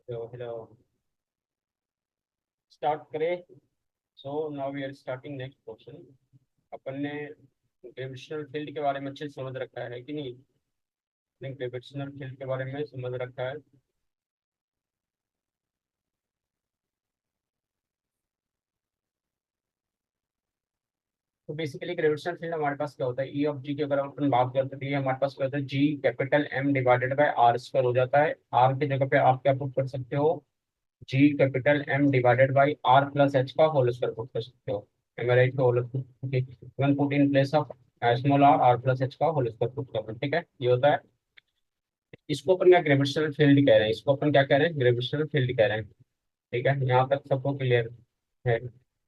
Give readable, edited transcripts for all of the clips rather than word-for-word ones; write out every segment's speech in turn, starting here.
तो hello, start करें। So now we are starting next question. अपन ने ग्रेविटेशनल फील्ड के बारे में अच्छे से समझ रखा है कि नहीं? अपने ग्रेविटेशनल फील्ड के बारे में समझ रखा है। तो बेसिकली ग्रेविटेशनल फील्ड हमारे पास क्या होता है, ई ऑफ जी की अगर अपन बात करते हैं तो ये हमारे पास क्या होता है, G capital M divided by R square हो जाता है। आर की जगह पे आप क्या पुट कर सकते हो, G capital M divided by R plus H का होल स्क्वायर पुट कर सकते हो। एम राइट का whole one put in place of small R R plus H का होल स्क्वायर पुट कर रहे हैं, ठीक है, ये होता है। इसको अपन क्या ग्रेविटेशनल फील्ड कह रहे हैं, इसको अपन क्या कह रहे हैं, ग्रेविटेशनल फील्ड कह रहे हैं। ठीक है, यहाँ तक सबको क्लियर है?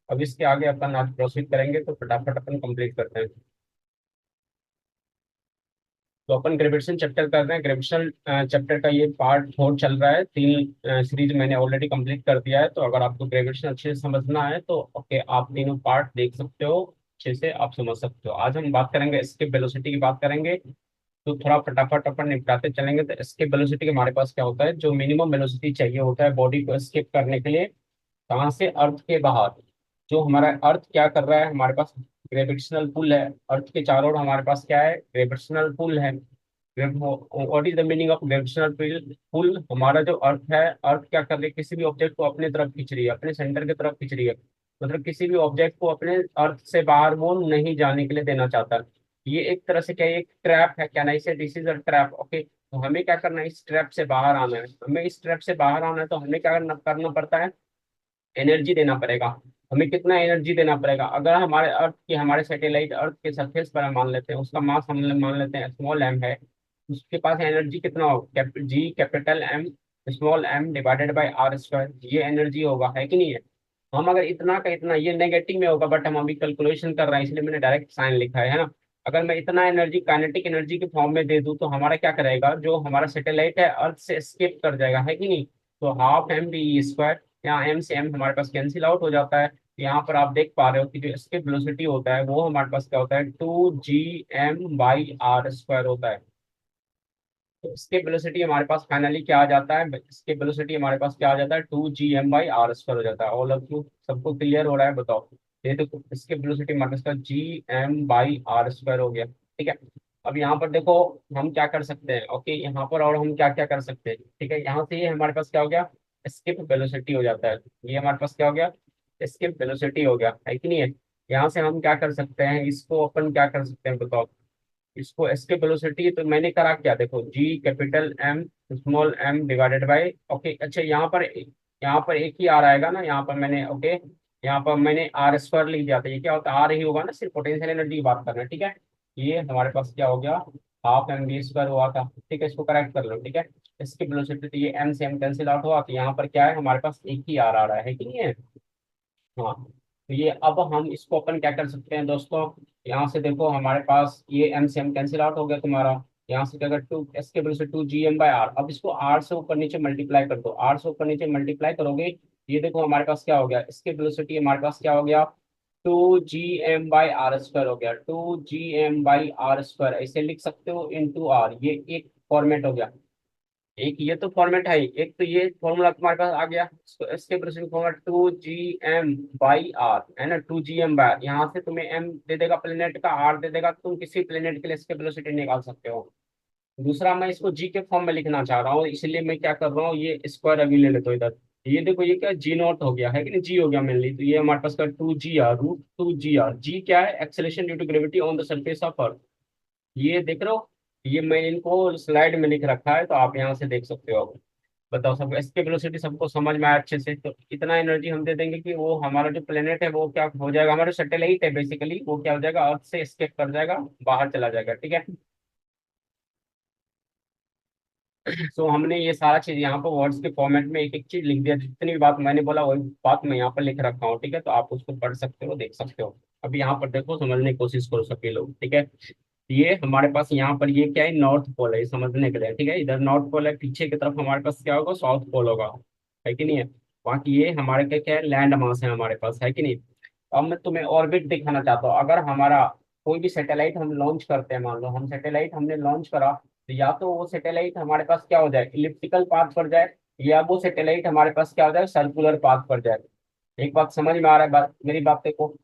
अब इसके आगे अपन आज प्रोसीड करेंगे, तो फटाफट अपन कंप्लीट करते हैं। तो अपन ग्रेविटेशन चैप्टर कर रहे हैं। ग्रेविटेशनल चैप्टर का ये पार्ट 4 चल रहा है। तीन सीरीज मैंने ऑलरेडी कंप्लीट कर दिया है। तो अगर आपको ग्रेविटेशन अच्छे से समझना है तो ओके, आप तीनों पार्ट देख सकते हो, अच्छे से आप समझ सकते हो। आज हम बात करेंगे एस्केप वेलोसिटी की बात करेंगे। तो थोड़ा फटाफट अपन निपटाते चलेंगे। तो एस्केप वेलोसिटी के हमारे पास क्या होता है, जो मिनिमम वेलोसिटी चाहिए होता है बॉडी को एस्केप करने के लिए, कहाँ से, अर्थ के बाहर। जो हमारा अर्थ क्या कर रहा है, हमारे पास ग्रेविटेशनल पुल है। अर्थ के चारों ओर हमारे पास क्या है, ग्रेविटेशनल पुल है। What is the meaning of gravitational pull? हमारा जो अर्थ है, अर्थ क्या कर रही है, किसी भी ऑब्जेक्ट को अपने तरफ खींच रही है, अपने सेंटर की तरफ खींच रही है। मतलब किसी भी ऑब्जेक्ट को अपने अर्थ से बाहर वो नहीं जाने के लिए देना चाहता है। ये एक तरह से क्या है, एक ट्रैप है, क्या नहीं से, this is a trap. Okay, तो हमें क्या करना है, इस ट्रैप से बाहर आना है। हमें इस ट्रैप से बाहर आना है तो हमें क्या करना पड़ता है, एनर्जी देना पड़ेगा। हमें कितना एनर्जी देना पड़ेगा, अगर हमारे अर्थ की, हमारे सैटेलाइट अर्थ के सरफेस पर हम मान लेते हैं, उसका मास हम मान लेते हैं स्मॉल एम है। उसके पास एनर्जी कितना हो, G capital M small M divided by R square, ये एनर्जी होगा, है कि नहीं है? हम अगर इतना का इतना, ये नेगेटिव में होगा बट हम अभी कैलकुलेशन कर रहे हैं इसलिए मैंने डायरेक्ट साइन लिखा है ना। अगर मैं इतना एनर्जी काइनेटिक एनर्जी के फॉर्म में दे दूं तो हमारा क्या करेगा, जो हमारा सैटेलाइट है अर्थ से एस्केप कर जाएगा, है कि नहीं? तो हाफ एम वी स्क्वायर, यहाँ एम से एम हमारे पास कैंसिल आउट हो जाता है। यहाँ पर आप देख पा रहे हो कि जो एस्केप वेलोसिटी होता है वो हमारे पास क्या होता है, 2 GM/r² होता है। तो स्केप वेलोसिटी हमारे पास फाइनली क्या आ जाता है, स्केप वेलोसिटी हमारे पास क्या आ जाता है, 2 GM/r² हो जाता है। ऑल ऑफ यू सबको क्लियर हो रहा है, बताओ। ये तो स्केप वेलोसिटी हमारे पास का GM/r² हो गया, ठीक है। अब यहाँ पर देखो, हम क्या कर सकते हैं, ओके, यहाँ पर और हम क्या क्या कर सकते हैं, ठीक है। यहाँ से ये हमारे पास क्या हो गया, स्केप वेलोसिटी हो जाता है। ये हमारे पास क्या हो गया, स्केप वेलोसिटी हो गया, है कि नहीं है? यहाँ से हम क्या कर सकते हैं, इसको अपन क्या कर सकते हैं, बताओ। इसको एस्केप वेलोसिटी तो मैंने करा क्या, देखो, G capital M small M divided by, okay, अच्छा, यहाँ पर एक ही आर आएगा ना, यहाँ पर मैंने, ओके, यहाँ पर मैंने आर स्क्वायर लिख दिया था। ये क्या होता है, आर ही होगा ना, सिर्फ पोटेंशियल एनर्जी की बात करना है, ठीक है। ये हमारे पास क्या हो गया, हाफ एम वी स्क्वायर हुआ था, ठीक है, इसको करेक्ट कर लो, ठीक है। इसकी वेलोसिटी तो ये एम से एम कैंसिल आउट हुआ, तो यहाँ पर क्या है, हमारे पास एक ही आर आ रहा है कि नहीं है? हाँ, तो ये अब हम इसको अपन क्या कर सकते हैं दोस्तों, यहाँ से देखो हमारे पास ये एम से एम कैंसिल आउट हो गया तुम्हारा। यहाँ से क्या कर, टू एस के बल से 2 GM/r, अब इसको आर से ऊपर नीचे मल्टीप्लाई कर दो, आर से ऊपर नीचे मल्टीप्लाई करोगे। ये देखो हमारे पास क्या हो गया, इसके वेलोसिटी हमारे पास क्या हो गया, 2 GM/r² हो गया। 2 GM/r², ऐसे लिख सकते हो, इंटू आर, ये एक फॉर्मेट हो गया। एक ये तो फॉर्मेट है ही, एक तो ये फॉर्मूला तुम्हारे पास आ गया। इसके प्रेसिडेंट फॉर्मूला 2 GM/r है ना, 2 GM/r, यहाँ से तुम्हें एम दे देगा प्लेनेट का, आर दे देगा, तुम किसी प्लेनेट के लिए इसके वेलोसिटी निकाल सकते हो। दूसरा, मैं इसको जी के फॉर्म में लिखना चाह रहा हूँ, इसलिए मैं क्या कर रहा हूँ, ये स्क्वायर अभी ले लेते हो इधर। ये देखो, ये क्या, G0 हो गया, है कि नहीं, जी हो गया मेनली, तो ये हमारे पास का 2 GR√2 GR, जी क्या है, acceleration due to gravity on the surface of earth. ये देख रहे हो, ये मैं इनको स्लाइड में लिख रखा है, तो आप यहाँ से देख सकते हो। बताओ, सबको एस्केप वेलोसिटी सबको समझ में आया अच्छे से? तो इतना एनर्जी हम दे देंगे कि वो हमारा जो प्लेनेट है वो क्या हो जाएगा, हमारा सैटेलाइट है बेसिकली, वो क्या हो जाएगा, अर्थ से एस्केप कर जाएगा, बाहर चला जाएगा, ठीक है। सो हमने ये सारा चीज यहाँ पर वर्ड्स के फॉर्मेट में एक एक चीज लिख दिया, जितनी भी बात मैंने बोला वही बात मैं यहाँ पर लिख रखा हूँ, ठीक है। तो आप उसको पढ़ सकते हो, देख सकते हो। अभी यहाँ पर देखो, समझने की कोशिश करो सभी लोग, ठीक है। ये हमारे पास यहाँ पर ये क्या है, नॉर्थ पोल है, ये समझने के लिए, ठीक है। इधर नॉर्थ पोल है, पीछे की तरफ हमारे पास क्या होगा, साउथ पोल होगा, है कि नहीं है? बाकी ये हमारे क्या है, लैंड मास है हमारे पास, है कि नहीं? अब मैं तुम्हें ऑर्बिट दिखाना चाहता हूँ। अगर हमारा कोई भी सैटेलाइट हम लॉन्च करते हैं, मान लो हम सैटेलाइट हमने लॉन्च करा, तो या तो वो सैटेलाइट हमारे पास क्या हो जाए, इलिप्टिकल पाथ पर जाए, या वो सैटेलाइट हमारे पास क्या हो जाएगा, सर्कुलर पाथ पर जाएगा। एक बात समझ में आ रहा है, बात मेरी बात देखो।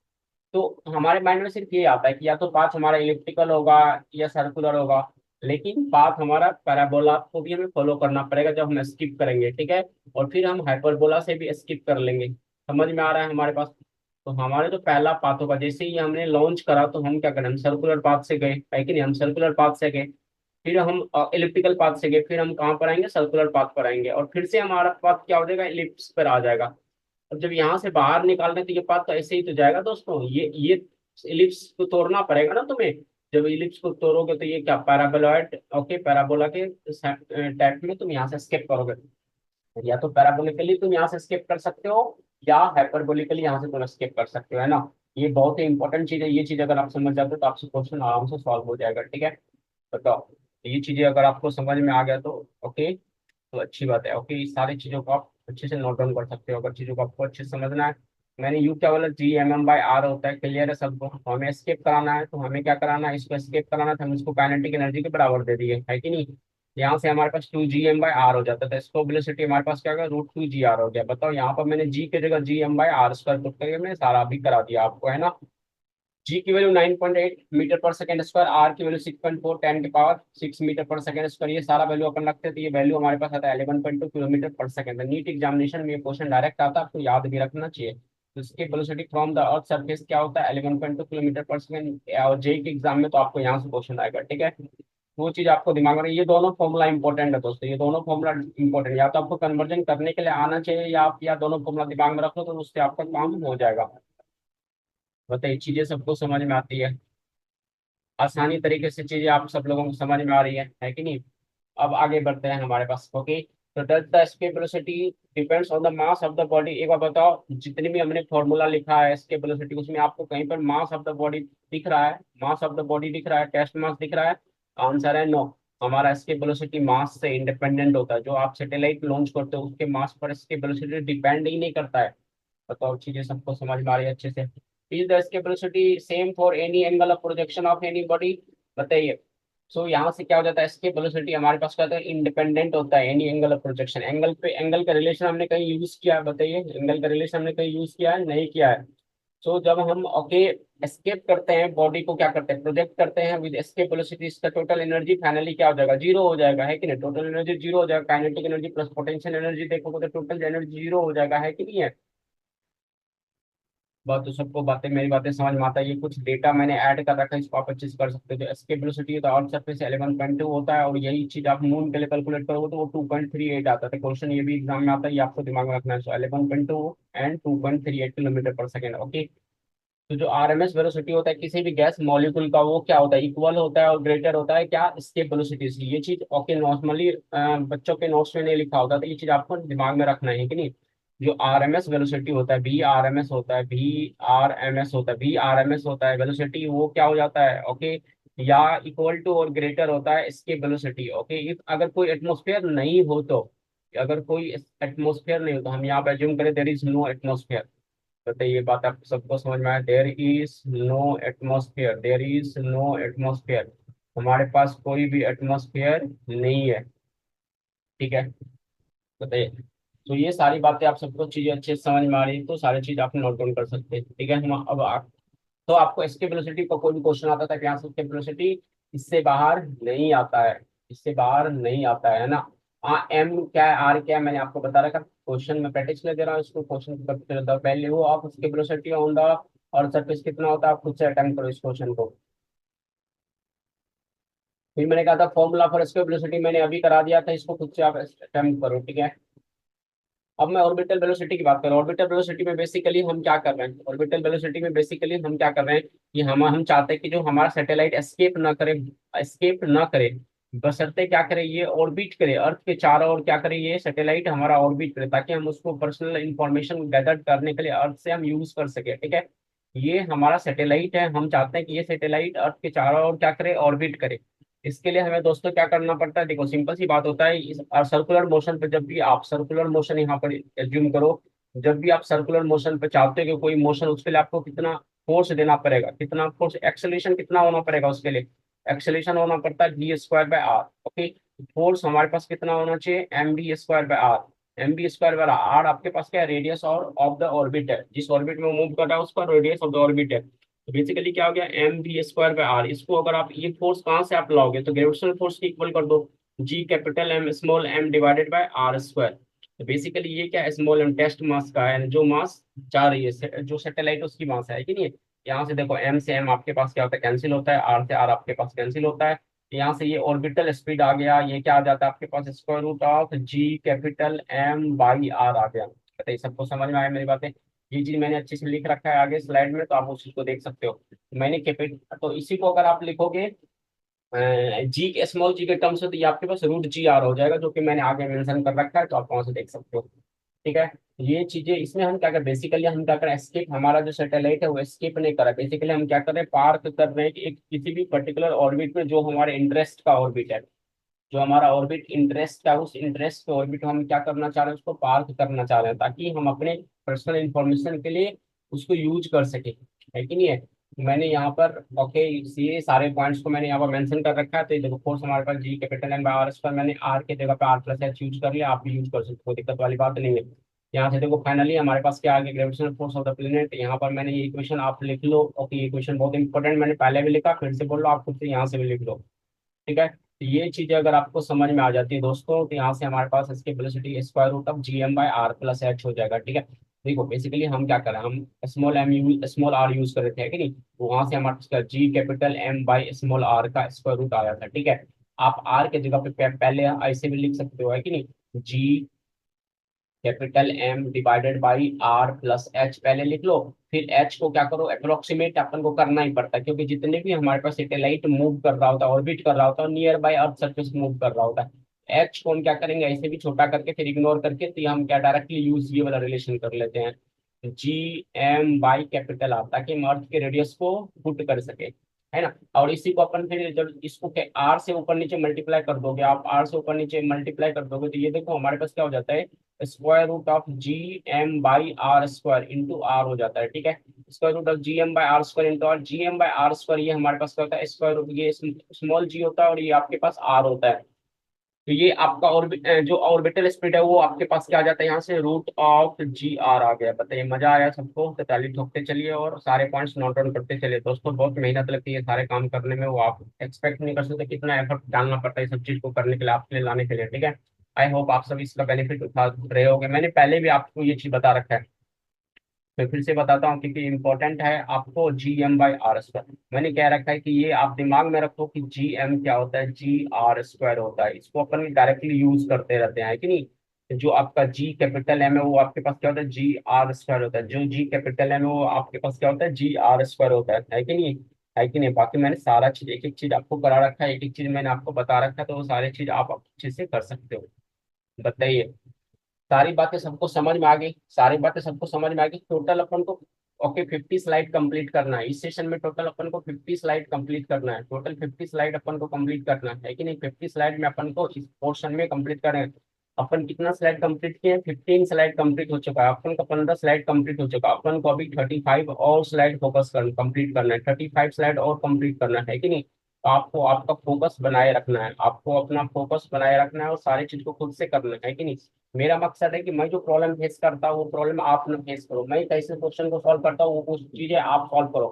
तो हमारे माइंड में सिर्फ ये आता है कि या तो पाथ हमारा इलिप्टिकल होगा या सर्कुलर होगा, लेकिन पाथ हमारा पैराबोला को भी हमें फॉलो करना पड़ेगा जब हम स्किप करेंगे, ठीक है। और फिर हम हाइपरबोला से भी स्किप कर लेंगे। समझ में आ रहा है हमारे पास। तो हमारे जो पहला पाथ होगा, जैसे ही हमने लॉन्च करा तो हम क्या करें, हम सर्कुलर पाथ से गए, है कि नहीं, हम सर्कुलर पाथ से गए। फिर हम इलिप्टिकल पाथ से गए, फिर हम कहाँ पर आएंगे, सर्कुलर पाथ पर आएंगे, और फिर से हमारा पाथ क्या हो जाएगा, इलिप्स पर आ जाएगा। अब जब यहाँ से बाहर निकालने तो ये पाथ तो ऐसे ही तो जाएगा दोस्तों, ये इलिप्स को तोड़ना पड़ेगा ना तुम्हें। जब इलिप्स को तोड़ोगे तो ये क्या, पैराबोलॉइड, ओके, पैराबोला के टाइप में तुम यहाँ से स्केप करोगे। या तो पैराबोलिकली तुम यहाँ से स्केप कर सकते हो, या हाइपरबोलिकली यहाँ से तुम स्केप कर सकते हो, है ना। ये बहुत ही इंपॉर्टेंट चीज है, ये चीज अगर आप समझ जाते हो तो आपसे क्वेश्चन आराम से सॉल्व हो जाएगा, ठीक है। बताओ, ये चीजें अगर आपको समझ में आ गया तो ओके, तो अच्छी बात है। ओके, इस सारी चीजों को आप अच्छे से नोट डाउन कर सकते हो अगर चीजों को आपको अच्छे से समझना है। मैंने यू क्या बोला, G/m/r होता है, क्लियर है सबको। तो हमें एस्केप कराना है, तो हमें क्या कराना है, इसको एस्केप कराना था, हम इसको काइनेटिक एनर्जी के बराबर दे दिए, है कि नहीं। यहाँ से हमारे पास 2Gm/r हो जाता था, इसको वेलोसिटी हमारे पास क्या होगा, √2 Gr हो गया। बताओ, यहाँ पर मैंने जी की जगह Gm/r² पुट करके मैंने सारा भी करा दिया आपको, है ना। जी की वैल्यू 9.8 मीटर पर सेकंड स्क्वायर, आर की वैल्यू 6.4, 10 की पावर 6 मीटर पर सेकंड स्क्वायर, ये सारा वैल्यू अपन रखते हैं, तो ये वैल्यू हमारे पास आता है 11.2 किलोमीटर पर सेकंड। नीट एग्जामिनेशन में ये क्वेश्चन डायरेक्ट आता है, आपको याद भी रखना चाहिए। तो इसकी velocity from the earth surface क्या होता है, 11.2 किलोमीटर पर सेकंड। और जेई के एग्जाम में तो आपको यहाँ से क्वेश्चन आएगा, ठीक है। वो चीज आपको दिमाग में, ये दोनों फॉर्मूला इंपॉर्टेंट है दोस्तों, ये दोनों फॉर्मूला इंपॉर्टेंट, या तो आपको कन्वर्जन करने के लिए आना चाहिए, या आप या दोनों फॉर्मूला दिमाग में रख लो तो उससे आपका काम हो जाएगा। बताइए, चीजें सबको समझ में आती है, आसानी तरीके से चीजें आप सब लोगों को समझ में आ रही है कि नहीं। अब आगे बढ़ते हैं हमारे पास, ओके। तो does the escape velocity depends on the mass of the body. एक बार बताओ, जितनी भी हमने फॉर्मूला लिखा है एस्केप वेलोसिटी, उसमें आपको कहीं पर मास ऑफ द बॉडी दिख रहा है, मास ऑफ द बॉडी दिख रहा है, टेस्ट मास दिख रहा है। आंसर है नो। हमारा एस्केप वेलोसिटी मास से इंडिपेंडेंट होता है, जो आप सैटेलाइट लॉन्च करते हो उसके मास पर एस्केप वेलोसिटी डिपेंड ही नहीं करता है। बताओ, चीजें सबको समझ में आ रही है अच्छे से। Is the escape velocity same for any angle of projection of any body. बताइए। सो यहाँ से क्या हो जाता है, एस्केप वेलोसिटी हमारे पास क्या होता है, इंडिपेंडेंट होता है any angle of projection. Angle पे एंगल का रिलेशन हमने कहीं यूज किया है, बताइए, एंगल का रिलेशन हमने कहीं यूज किया है, नहीं किया है। सो जब हम ओके एस्केप करते हैं, बॉडी को क्या करते हैं, प्रोजेक्ट करते हैं विद एस्केप वेलोसिटी, इसका टोटल एनर्जी फाइनली क्या हो जाएगा, जीरो हो जाएगा, है कि नहीं। टोटल एनर्जी जीरो हो जाएगा, kinetic energy plus potential energy देखोगे तो टोटल एनर्जी जीरो हो जाएगा, है कि नहीं है। बात तो सबको, बातें मेरी बातें समझ में आता है। ये कुछ डेटा मैंने ऐड कर रखा है, इसको आप अच्छे से कर सकते हो। जो एस्केप वेलोसिटी होता है अर्थ सरफेस से 11.2 होता है, और यही चीज आप मून के लिए कैलकुलेट करोगे तो वो 2.38 आता है। क्वेश्चन ये भी एग्जाम में आता है, ये आपको दिमाग में रखना है। सो 11.2 एंड 2.38 किलोमीटर पर सेकेंड, ओके। तो जो आरएमएस वेलोसिटी होता है किसी भी गैस मॉलिक्यूल का, वो क्या होता है, इक्वल होता है और ग्रेटर होता है क्या, एस्केप वेलोसिटी से। ये चीज ओके, नॉर्मली बच्चों के नोट्स में नहीं लिखा होता, तो ये चीज आपको दिमाग में रखना है कि नहीं। जो आरएमएस वेलोसिटी होता है, VRMS होता है, VRMS होता है, VRMS होता है वेलोसिटी, वो क्या हो जाता है, ओके, या इक्वल टू और ग्रेटर होता है एस्केप वेलोसिटी, ओके। इफ अगर कोई एटमोस्फेयर नहीं हो तो, अगर कोई एटमोस्फेयर नहीं हो तो हम यहाँ पे एज्यूम करें देयर इज नो एटमोस्फेयर। बताइए, ये बात आप सबको समझ में आया, there is no atmosphere, there is no atmosphere, हमारे पास कोई भी एटमोस्फेयर नहीं है, ठीक है। बताइए। तो ये सारी बातें आप सबको चीजें अच्छे से समझ में आ रही है, तो सारी चीज आप नोट डाउन कर सकते हैं, ठीक है। हम अब तो आपको एस्केप वेलोसिटी का कोई भी क्वेश्चन आता था कि यहाँ से एस्केप वेलोसिटी इससे बाहर नहीं आता है, इससे बाहर नहीं आता है ना। एम क्या है, आर क्या है, मैंने आपको बता रखा, क्वेश्चन में प्रैक्टिस ले दे रहा हूँ इसको। Question the value of escape velocity on the और सरफेस कितना होता है, आप खुद से अटेम्प्ट करो इस क्वेश्चन को। फिर मैंने कहा था फॉर्मूला फॉर एस्केप वेलोसिटी मैंने अभी करा दिया था, इसको खुद से आप अटेम्प्ट करो, ठीक है। अब मैं ऑर्बिटल वेलोसिटी की बात कर रहा हूँ। ऑर्बिटल वेलोसिटी में बेसिकली हम क्या कर रहे हैं, ऑर्बिटल वेलोसिटी में बेसिकली हम क्या कर रहे हैं कि हम चाहते हैं कि जो हमारा सैटेलाइट एस्केप ना करे, एस्केप ना करे, बशर्ते क्या करे, ये ऑर्बिट करे अर्थ के चारों ओर, क्या करे, ये सैटेलाइट हमारा ऑर्बिट करे, ताकि हम उसको पर्सनल इंफॉर्मेशन गैदर करने के लिए अर्थ से हम यूज कर सके, ठीक है। ये हमारा सैटेलाइट है, हम चाहते हैं कि ये सैटेलाइट अर्थ के चारों ओर क्या करे, ऑर्बिट करे। इसके लिए हमें दोस्तों क्या करना पड़ता है, देखो सिंपल सी बात होता है, इस सर्कुलर मोशन पे, जब भी आप सर्कुलर मोशन यहाँ पर एज्यूम करो, जब भी आप सर्कुलर मोशन पे चाहते हो कि कोई मोशन, उसके लिए आपको कितना फोर्स देना पड़ेगा, कितना फोर्स, एक्सेलेरेशन कितना होना पड़ेगा उसके लिए, एक्सेलेरेशन होना पड़ता है V² bye are, okay. Force हमारे पास कितना होना चाहिए, mv² by R. M V square बार आर आपके पास क्या है, रेडियस और ऑफ द ऑर्बिट है, जिस ऑर्बिट में मूव कर रहा है उसका रेडियस ऑफ द ऑर्बिट है। तो बेसिकली क्या हो गया, M V square by R. इसको अगर आप ये फोर्स कहाँ से आप लाओगे, तो ग्रेविटेशनल फोर्स की इक्वल कर दो, G capital M small M divided by R square. तो बेसिकली ये क्या है, स्मॉल एम टेस्ट मास का है, जो मास जा रही है जो सैटेलाइट उसकी मास है कि नहीं। यहाँ से देखो एम से एम आपके पास क्या होता है, कैंसिल होता है, आर से आर आपके पास कैंसिल होता है। यहाँ से ये ऑर्बिटल स्पीड आ गया, ये क्या आ जाता है आपके पास, square root of G capital M by R आ गया। बताइए सबको समझ में आया मेरी बातें। ये चीज मैंने अच्छे से लिख रखा है आगे स्लाइड में, तो आप उस चीज को देख सकते हो। मैंने कैपिट तो इसी को अगर आप लिखोगे जी के स्मॉल जी के टर्म्स में, तो ये आपके पास रूट जी आर हो जाएगा, जो कि मैंने आगे मेंशन कर रखा है, तो आप वहां से देख सकते हो। ठीक है। ये चीजें इसमें हम क्या करें, बेसिकली हम क्या करें, एस्केप, हमारा जो सैटेलाइट है वो एस्केप नहीं कर रहा है। बेसिकली हम क्या कर रहे हैं, पार्क कर रहे हैं कि एक किसी भी पर्टिकुलर ऑर्बिट में, जो हमारे इंटरेस्ट का ऑर्बिट है, जो हमारा ऑर्बिट इंटरेस्ट का, उस इंटरेस्ट के ऑर्बिट हम क्या करना चाह रहे हैं, उसको पार्क करना चाह रहे हैं, ताकि हम अपने पर्सनल इंफॉर्मेशन के लिए उसको यूज कर सके, है कि नहीं है। मैंने यहाँ पर ओके, ये सारे पॉइंट्स को मैंने यहाँ पर मेंशन कर रखा है। तो ये देखो फोर्स हमारे पास G capital M bye are पर, मैंने आर के जगह पे आर प्लस एच यूज कर लिया, आप भी यूज कर सकते हो, कोई दिक्कत वाली बात नहीं है। यहाँ से देखो फाइनली हमारे पास क्या आ गया, gravitational force of the planet. यहाँ पर मैंने ये इक्वेशन आप लिख लो, ओके ये इक्वेशन बहुत इंपॉर्टेंट, मैंने पहले भी लिखा, फिर से बोल लो, आप खुद से यहाँ से भी लिख लो। ठीक है। तो ये चीजें अगर आपको समझ में आ जाती है दोस्तों, तो यहाँ से हमारे पास इसकी velocity square root of G M by R plus H हो जाएगा। ठीक है। देखो बेसिकली हम क्या करें, हम small M you small R use कर रहे थे कि नहीं, तो वहां से हमारे पास G capital M by small R का स्क्वायर रूट आया था। ठीक है। आप आर के जगह पे पहले ऐसे भी लिख सकते हो, है कि नहीं, G capital M divided by R plus H पहले लिख लो। फिर एच को क्या करो, अप्रोक्सीमेट अपन को करना ही पड़ता है, क्योंकि जितने भी हमारे पास सैटेलाइट मूव कर रहा होता है, ऑर्बिट कर रहा होता है, near by earth surface move कर रहा होता है, एच को हम क्या करेंगे, ऐसे भी छोटा करके फिर इग्नोर करके, तो ये हम क्या डायरेक्टली यूज ये वाला रिलेशन कर लेते हैं, G M by capital R, ताकि हम अर्थ के रेडियस को पुट कर सके, है ना। और इसी को अपन फिर जब इसको आर से ऊपर नीचे मल्टीप्लाई कर दोगे, आप आर से ऊपर नीचे मल्टीप्लाई कर दोगे, तो ये देखो हमारे पास क्या हो जाता है, square root of G M by R square into R हो जाता है। ठीक है। Square root of G M by R square into R, G M by R square ये हमारे पास क्या होता है, स्क्वायर रूट, ये स्मॉल जी होता है और ये आपके पास आर होता है। तो ये आपका जो ऑर्बिटल स्पीड है वो आपके पास क्या आ जाता है, यहाँ से रूट ऑफ जी आर आ गया। बताइए मजा आया सबको, तो ताली ठोकते चलिए और सारे पॉइंट्स नोट डाउन करते चलिए दोस्तों। बहुत मेहनत लगती है सारे काम करने में, वो आप एक्सपेक्ट नहीं कर सकते कितना एफर्ट डालना पड़ता है सब चीज को करने के लिए, आपके लिए लाने के लिए। ठीक है। आई होप आप सभी इसका बेनिफिट उठा रहे होगे, मैंने पहले भी आपको ये चीज बता रखा है, मैं फिर से बताता हूँ क्योंकि इंपॉर्टेंट है आपको, G M by R square मैंने कह रखा है कि ये आप दिमाग में रखो कि जी एम क्या होता है, जी आर स्क्वायर होता है, इसको अपन डायरेक्टली यूज करते रहते हैं, है कि नहीं। तो जो आपका जी कैपिटल एम है वो आपके पास क्या होता है, जी आर स्क्वायर होता है, जो जी कैपिटल एम है वो आपके पास क्या होता है, जी आर स्क्वायर होता है कि नहीं, है कि नहीं। बाकी मैंने सारा चीज एक एक चीज आपको करा रखा है, एक एक चीज मैंने आपको बता रखा है, तो वो सारी चीज आप अच्छे से कर सकते हो। बताइए सारी बातें सबको समझ में आ गई, सारी बातें सबको समझ में आ गई। टोटल अपन को ओके 50 स्लाइड कंप्लीट करना है इस सेशन में, टोटल अपन को 50 स्लाइड कंप्लीट करना है, टोटल 50 स्लाइड अपन को कंप्लीट करना है कि नहीं। 50 स्लाइड में अपन को इस पोर्शन में कंप्लीट करें। अपन कितना स्लाइड कंप्लीट किए, 15 स्लाइड कंप्लीट हो चुका है, अपन का 15 स्लाइड कंप्लीट हो चुका है, अपन को अभी 35 और स्लाइड फोकस कर कंप्लीट करना है, 35 स्लाइड और कंप्लीट करना है कि नहीं। तो आपको आपका फोकस बनाए रखना है, आपको अपना फोकस बनाए रखना है और सारी चीज को खुद से करना है कि नहीं। मेरा मकसद है कि मैं जो प्रॉब्लम फेस करता हूँ वो प्रॉब्लम आप न फेस करो, मैं कैसे क्वेश्चन को सॉल्व करता हूँ वो चीजें आप सॉल्व करो।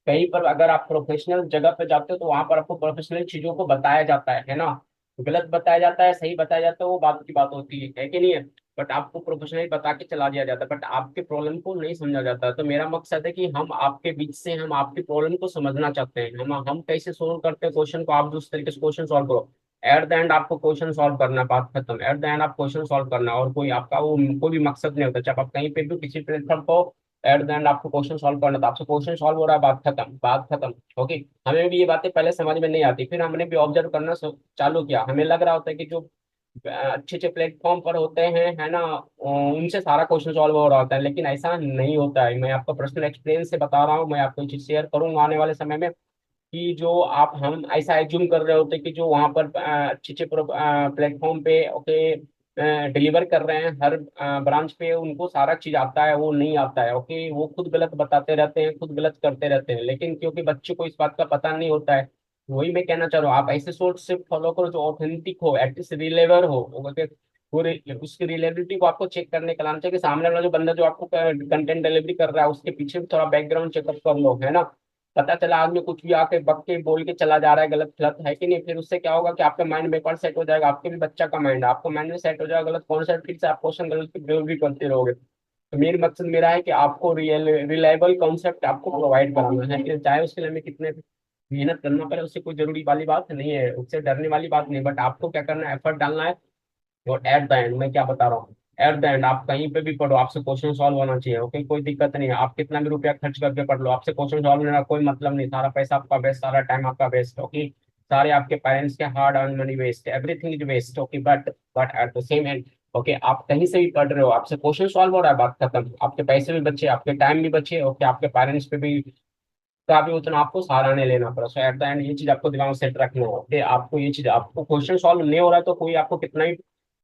कहीं पर अगर आप प्रोफेशनल जगह पे जाते हो तो वहां पर आपको प्रोफेशनल चीजों को बताया जाता है ना। गलत बताया जाता है, सही बताया जाता है, वो बात की बात होती है कि नहीं है। बट आपको प्रोफेशनली बता के चला दिया जाता है, बट आपके प्रॉब्लम को नहीं समझा जाता है। तो मेरा मकसद है कि हम आपके बीच से हम आपकी प्रॉब्लम को समझना चाहते हैं, हम कैसे सोल्व करते हैं क्वेश्चन को, आप जिस तरीके से क्वेश्चन सॉल्व करो। एट द एंड आपको क्वेश्चन सॉल्व करना है, बात खत्म। एट द एंड आप क्वेश्चन सॉल्व करना है, और कोई आपका वो कोई भी मकसद नहीं होता, चाहे आप कहीं पे भी किसी प्लेटफॉर्म को, एट द एंड आपको क्वेश्चन सॉल्व करना था, आपसे क्वेश्चन सॉल्व हो रहा है, बात खत्म, बात खत्म। ओके। हमें भी ये बातें पहले समझ में नहीं आती, फिर हमने भी ऑब्जर्व करना चालू किया, हमें लग रहा होता है कि जो अच्छे अच्छे प्लेटफॉर्म पर होते हैं, है ना, उनसे सारा क्वेश्चन सॉल्व हो रहा होता है, लेकिन ऐसा नहीं होता है। मैं आपको पर्सनल एक्सपीरियंस से बता रहा हूँ, मैं आपको चीज शेयर करूंगा आने वाले समय में, कि जो आप हम ऐसा एज्यूम कर रहे होते कि जो वहाँ पर अच्छे अच्छे प्लेटफॉर्म पे ओके डिलीवर कर रहे हैं, हर ब्रांच पे उनको सारा चीज आता है, वो नहीं आता है। ओके वो खुद गलत बताते रहते हैं, खुद गलत करते रहते हैं, लेकिन क्योंकि बच्चों को इस बात का पता नहीं होता है, वही मैं कहना चाह रहा हूँ, आप ऐसे सोर्स से फॉलो करो जो ऑथेंटिक हो, एटलीस्ट रिलेवर हो। ओके उसकी रिलेबिलिटी को आपको चेक करने का लाना चाहिए कि सामने वाला जो बंदा जो आपको कंटेंट डिलीवरी कर रहा है उसके पीछे भी थोड़ा बैकग्राउंड चेकअप कर लो, है ना। पता चला आदमी कुछ भी आके बक के बोल के चला जा रहा है गलत गलत, है कि नहीं, फिर उससे क्या होगा कि आपका माइंड बेकार सेट हो जाएगा, आपके भी बच्चा का माइंड, आपका माइंड में सेट हो जाएगा गलत कॉन्सेप्ट, फिर से आप क्वेश्चन गलत भी करते रहोगे। तो मेन मकसद मेरा है कि आपको रिलायबल कॉन्सेप्ट आपको प्रोवाइड कराना है, फिर चाहे उसके लिए हमें कितने मेहनत करना पड़े, उससे कोई जरूरी वाली बात नहीं है, उससे डरने वाली बात नहीं, बट आपको क्या करना है, एफर्ट डालना है। और एट द एंड मैं क्या बता रहा हूँ, एट द एंड आप कहीं पे भी पढ़ो, आपसे क्वेश्चन सॉल्व होना चाहिए, ओके, कोई दिक्कत नहीं है, आप कितना भी रुपया खर्च करके पढ़ लो, आपसे क्वेश्चन सॉल्व होने का कोई मतलब नहीं, सारा पैसा आपका वेस्ट, सारा टाइम आपका वेस्ट, ओके, सारे आपके पेरेंट्स के hard earned money waste, everything is waste, okay, but at the same end, okay, आप कहीं से भी पढ़ रहे हो, आपसे क्वेश्चन सॉल्व हो रहा है, बात खत्म, आपके पैसे भी बचे, आपके टाइम भी बचे, ओके, आपके पेरेंट्स पे भी का भी उतना आपको सहारा नहीं लेना पड़ा। सो एट द एंड ये चीज आपको दिमाग में सेट रखना है, ओके, आपको ये चीज, आपको क्वेश्चन सॉल्व नहीं हो रहा है तो कोई आपको कितना ही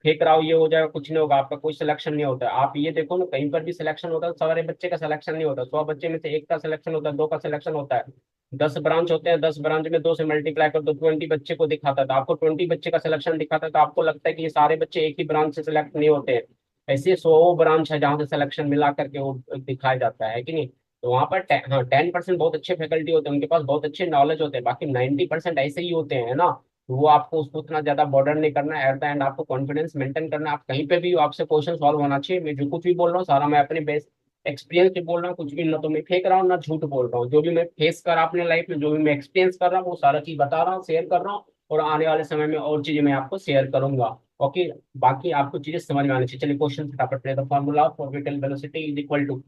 फेंक रहा हो ये हो जाएगा, कुछ नहीं होगा, आपका कोई सिलेक्शन नहीं होता है। आप ये देखो ना, कहीं पर भी सिलेक्शन होता है तो सारे बच्चे का सिलेक्शन नहीं होता, 100 बच्चे में से एक का सिलेक्शन होता है, दो का सिलेक्शन होता है, 10 ब्रांच होते हैं, 10 ब्रांच में दो से मल्टीप्लाई कर दो, 20 बच्चे को दिखाता है, तो आपको 20 बच्चे का सिलेक्शन दिखाता है, तो आपको लगता है कि ये सारे बच्चे एक ही ब्रांच से सिलेक्ट नहीं होते हैं। ऐसे 100 ब्रांच है जहाँ से सिलेक्शन मिला करके वो दिखाया जाता है कि नहीं। तो वहाँ पर हाँ 10% बहुत अच्छे फैकल्टी होते हैं, उनके पास बहुत अच्छे नॉलेज होते हैं, बाकी 90% ऐसे ही होते हैं ना। तो वो आपको उसको उतना ज्यादा बॉर्डर नहीं करना है, एट द एंड आपको कॉन्फिडेंस मेंटेन करना है, आप कहीं पे भी हो, आपसे क्वेश्चन सॉल्व होना चाहिए। मैं जो कुछ भी बोल रहा हूँ सारा मैं अपने बेस एक्सपीरियंस से बोल रहा हूँ, कुछ भी ना तो मैं फेंक रहा हूँ ना झूठ बोल रहा हूँ, जो भी मैं फेस करा अपने लाइफ में, जो भी मैं एक्सपीरियंस कर रहा हूँ वो सारा चीज बता रहा हूँ, शेयर कर रहा हूँ, और आने वाले समय में और चीजें मैं आपको शेयर करूंगा, ओके। बाकी आपको चीजें समझ में आनी चाहिए। चलिए क्वेश्चन फटाफट ले, the formula of orbital velocity is equal to,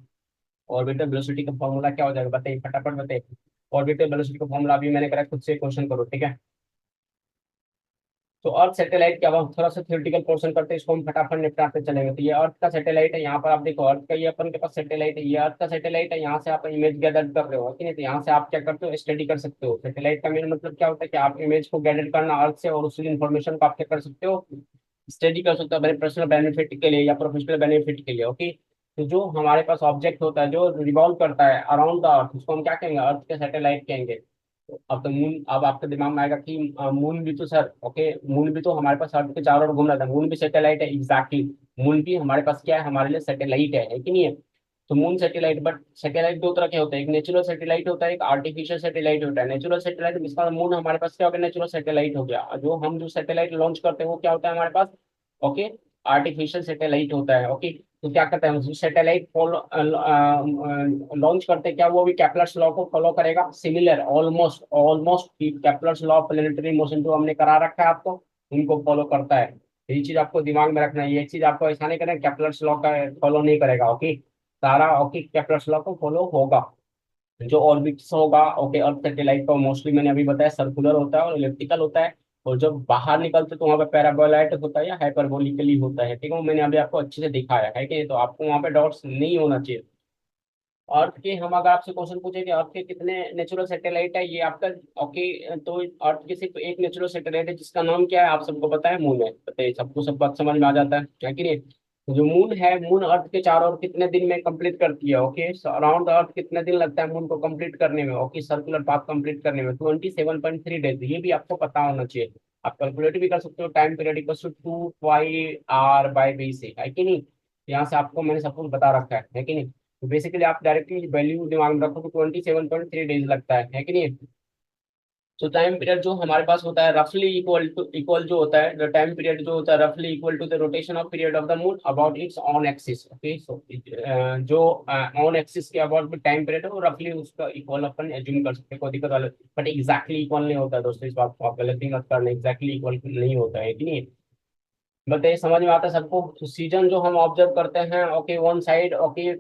orbital velocity का फॉर्मूला क्या हो जाएगा बताइए, फटाफट बताइए। ऑर्बिटल वेलोसिटी का फॉर्मूला अभी मैंने करा, खुद से क्वेश्चन करो, ठीक है। तो अर्थ सैटेलाइट क्या, अब थोड़ा सा थ्योरेटिकल पोर्शन करते हैं, इसको हम फटाफट निपटाते चलेंगे। तो ये अर्थ का सैटेलाइट है, यहाँ पर आप देखो अर्थ का ये अपन के पास सैटेलाइट है, ये अर्थ का सैटेलाइट है, यहाँ से आप इमेज गैदर कर रहे हो कि नहीं, तो यहाँ से आप क्या करते हो, स्टडी कर सकते हो। सैटेलाइट का मेन मतलब क्या होता है कि आप इमेज को गैदर करना अर्थ से, और उसी इन्फॉर्मेशन को आप क्या कर सकते हो, स्टडी कर सकते हो अपने पर्सनल बेनिफिट के लिए या प्रोफेशनल बेनिफिट के लिए, ओके। तो जो हमारे पास ऑब्जेक्ट होता है जो रिवॉल्व करता है अराउंड द अर्थ, उसको हम क्या कहेंगे, अर्थ के सैटेलाइट कहेंगे। अब तो मून, अब आपके दिमाग में आएगा कि मून भी तो सर, ओके, मून भी तो हमारे पास अर्थ के चारों ओर घूम रहा था, मून भी सैटेलाइट है, एग्जैक्टली। मून भी हमारे पास क्या है, हमारे लिए सैटेलाइट है कि नहीं है। तो मून सैटेलाइट, बट सैटेलाइट दो तरह के होते हैं, एक नेचुरल सैटेलाइट होता है, एक आर्टिफिशियल सैटेलाइट होता है। नेचुरल सैटेलाइट जिसका मून हमारे पास क्या हो गया, नेचुरल सैटेलाइट हो गया। जो सैटेलाइट लॉन्च करते हैं वो क्या होता है हमारे पास, ओके, आर्टिफिशियल सैटेलाइट होता है, ओके। तो क्या करते हैं, जो सैटेलाइट फॉलो लॉन्च करते हैं क्या वो भी कैप्लर्स लॉ को फॉलो करेगा, similar almost almost Kepler's law of planetary motion जो हमने करा रखा है आपको, उनको फॉलो करता है। ये चीज आपको दिमाग में रखना है, ये चीज आपको ऐसा नहीं करना कैप्लर्स लॉ का फॉलो नहीं करेगा, ओके, सारा ओके कैप्लर्स लॉ को फॉलो होगा। जो ऑर्बिट्स होगा, ओके, अर्थ सैटेलाइट का मोस्टली मैंने अभी बताया सर्कुलर होता है और इलेप्टिकल होता है, और जब बाहर निकलते तो वहाँ पे पैराबोलाइट होता है या हाइपरबोलिकली होता है, ठीक है, वो मैंने अभी आपको अच्छे से दिखाया है कि, तो आपको वहाँ पे डॉट्स नहीं होना चाहिए। अर्थ के, हम अगर आपसे क्वेश्चन पूछे कि अर्थ के कितने नेचुरल सैटेलाइट है, ये आपका, ओके, तो अर्थ के सिर्फ एक नेचुरल सैटेलाइट है जिसका नाम क्या है, आप सबको पता है, मून है, बताइए, सबको सब बात समझ में आ जाता है कि नहीं। तो जो मून है, मून अर्थ के चारों ओर कितने दिन में कंप्लीट करती है, ओके, अराउंड अर्थ कितने दिन लगता है मून को कंप्लीट करने में, ओके, सर्कुलर पाथ कंप्लीट करने में 27.3 डेज, ये भी आपको पता होना चाहिए। आप कैलकुलेट भी कर सकते हो, time period equal to 2 pi r/b से, है कि नहीं। यहाँ से आपको मैंने सब कुछ बता रखा है कि नहीं। तो बेसिकली आप डायरेक्टली वैल्यू दिमाग में रखो कि 27.3 डेज लगता है कि नहीं। तो टाइम पीरियड जो हमारे पास होता है रफली इक्वल जो होता है, द टाइम पीरियड जो होता है रफली equal to the rotation of period of the moon about its on axis, okay. So जो ऑन एक्सिस के अबाउट में टाइम पीरियड है वो रफली उसका इक्वल अपन एज्यूम कर सकते हैं, कोई दिक्कत वाला, बट एग्जैक्टली इक्वल नहीं होता है दोस्तों, इस बात को आप गलती मत करना, एग्जैक्टली इक्वल नहीं होता है कि नहीं। बताइए समझ में आता है सबको। तो सीजन जो हम ऑब्जर्व करते हैं, ओके, वन साइड, ओके,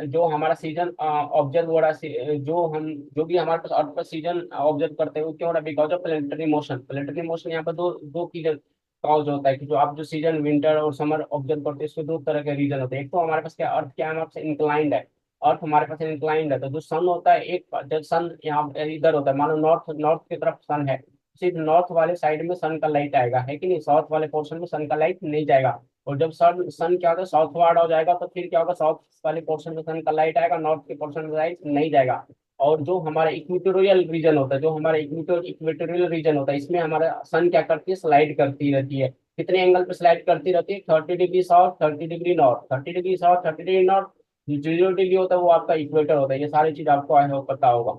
जो हमारा सीजन ऑब्जर्व हो रहा है, जो भी हमारे पास अर्थ पर सीजन ऑब्जर्व करते हैं वो क्यों हो रहा है, because of planetary motion. Planetary motion यहाँ पर दो दो की काउज होता है कि जो आप जो सीजन विंटर और समर ऑब्जर्व करते हैं इसमें दो तरह के रीजन होते हैं। एक तो हमारे पास क्या, अर्थ क्या है, हमारे पास इंक्लाइंड है, अर्थ हमारे पास इंक्लाइंड है, तो जो सन होता है, एक जब सन यहाँ इधर होता है, मानो नॉर्थ नॉर्थ की तरफ सन है, सिर्फ नॉर्थ वाले साइड में सन का लाइट आएगा, है कि नहीं, साउथ वाले पोर्शन में सन का लाइट नहीं जाएगा। और जब सन सन क्या होगा, साउथ वार्ड हो जाएगा, तो फिर क्या होगा, साउथ वाले पोर्शन में सन का लाइट आएगा, नॉर्थ के पोर्शन में लाइट नहीं जाएगा। और जो हमारा इक्वेटोरियल रीजन होता है, जो हमारा इक्वेटोरियल रीजन होता है, इसमें हमारा सन क्या करती है, स्लाइड करती रहती है। कितने एंगल पे स्लाइड करती रहती है, 30 degree south, 30 degree north, 30 degree south, 30 degree north. 0 degree होता है वो आपका इक्वेटर होता है। ये सारी चीज आपको है वो पता होगा।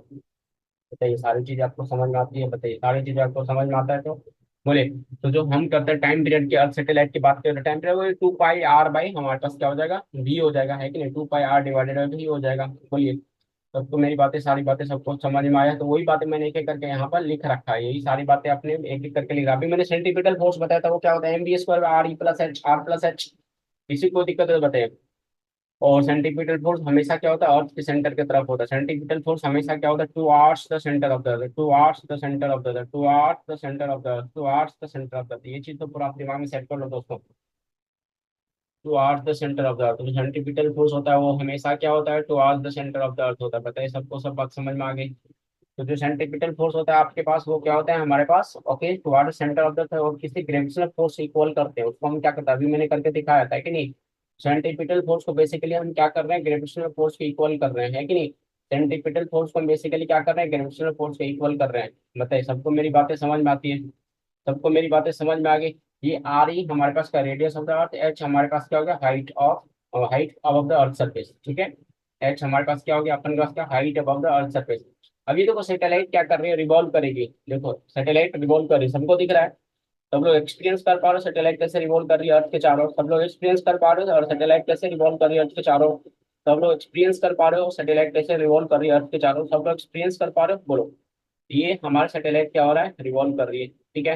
बताइए सारी चीजें आपको समझ में आती है, बताइए सारी चीजें आपको समझ में आता है तो बोले। तो जो हम करते हैं टाइम पीरियड की, अर्थ सैटेलाइट की बात करें, टाइम पीरियड वो 2 पाई आर बाई हमारे पास क्या हो जाएगा, वी हो जाएगा, है कि नहीं, 2 pi R divided by we हो जाएगा। बोलिए सबको मेरी बातें, सारी बातें सबको समझ में आया। तो वही बातें मैंने एक एक करके यहाँ पर लिख रखा है, यही सारी बातें आपने एक एक करके लिखा। अभी मैंने सेंटीपिटल फोर्स बताया था, वो क्या होता है, mv² R E plus H, R plus H. किसी को दिक्कत है तो बताइए। और सेंटीपिटल फोर्स हमेशा क्या होता है, अर्थ के सेंटर की तरफ होता है। सेंटीपिटल फोर्स हमेशा क्या होता है, towards the centre of the earth, towards the centre of the earth, towards the centre of the earth, towards the centre of the earth. ये चीज तो पूरा आप दिमाग में सेट कर लो दोस्तों। Towards the centre of the earth, जो सेंटीपिटल फोर्स होता है वो हमेशा क्या होता है, towards the centre of the earth होता है। बताइए सबको सब बात समझ में आ गई। तो जो सेंट्रीपिटल फोर्स होता है आपके पास, वो क्या होता है हमारे पास, okay, toward centre of the, और किसी ग्रेविटेशनल फोर्स से इक्वल करते हैं उसको हम क्या करते हैं, अभी मैंने करके दिखाया था कि नहीं। सेंट्रीपिटल फोर्स को बेसिकली हम क्या कर रहे हैं, ग्रेविटेशनल फोर्स के इक्वल कर रहे हैं, है कि नहीं। सेंट्रीपिटल फोर्स को हम बेसिकली क्या कर रहे हैं, ग्रेविटेशनल फोर्स के इक्वल कर रहे हैं। बताइए सबको मेरी बातें समझ में आती है, सबको मेरी बातें समझ में आ गई। ये आर ई हमारे पास का radius of the earth, H हमारे पास क्या हो गया, height of, height above the earth surface, ठीक है। एच हमारे पास क्या हो गया, अपन के पास क्या, height above the earth surface. अभी देखो सैटेलाइट क्या कर रही है, रिवॉल्व करेगी। देखो सैटेलाइट रिवॉल्व कर रही है, सबको दिख रहा है। सब लोग एक्सपीरियंस कर पा रहे हो सैटेलाइट कैसे रिवॉल्व कर रही है अर्थ के चारों ओर, सब लोग एक्सपीरियंस कर पा रहे हो, और सैटेलाइट कैसे रिवॉल्व कर रही है अर्थ के चारों ओर। सब लोग एक्सपीरियंस कर पा रहे हो सैटेलाइट कैसे रिवॉल्व कर रही है अर्थ के चारों ओर, सब लोग एक्सपीरियंस कर पा रहे हो, बोलो। ये हमारे सैटेलाइट क्या हो रहा है, रिवॉल्व कर रही है, ठीक है।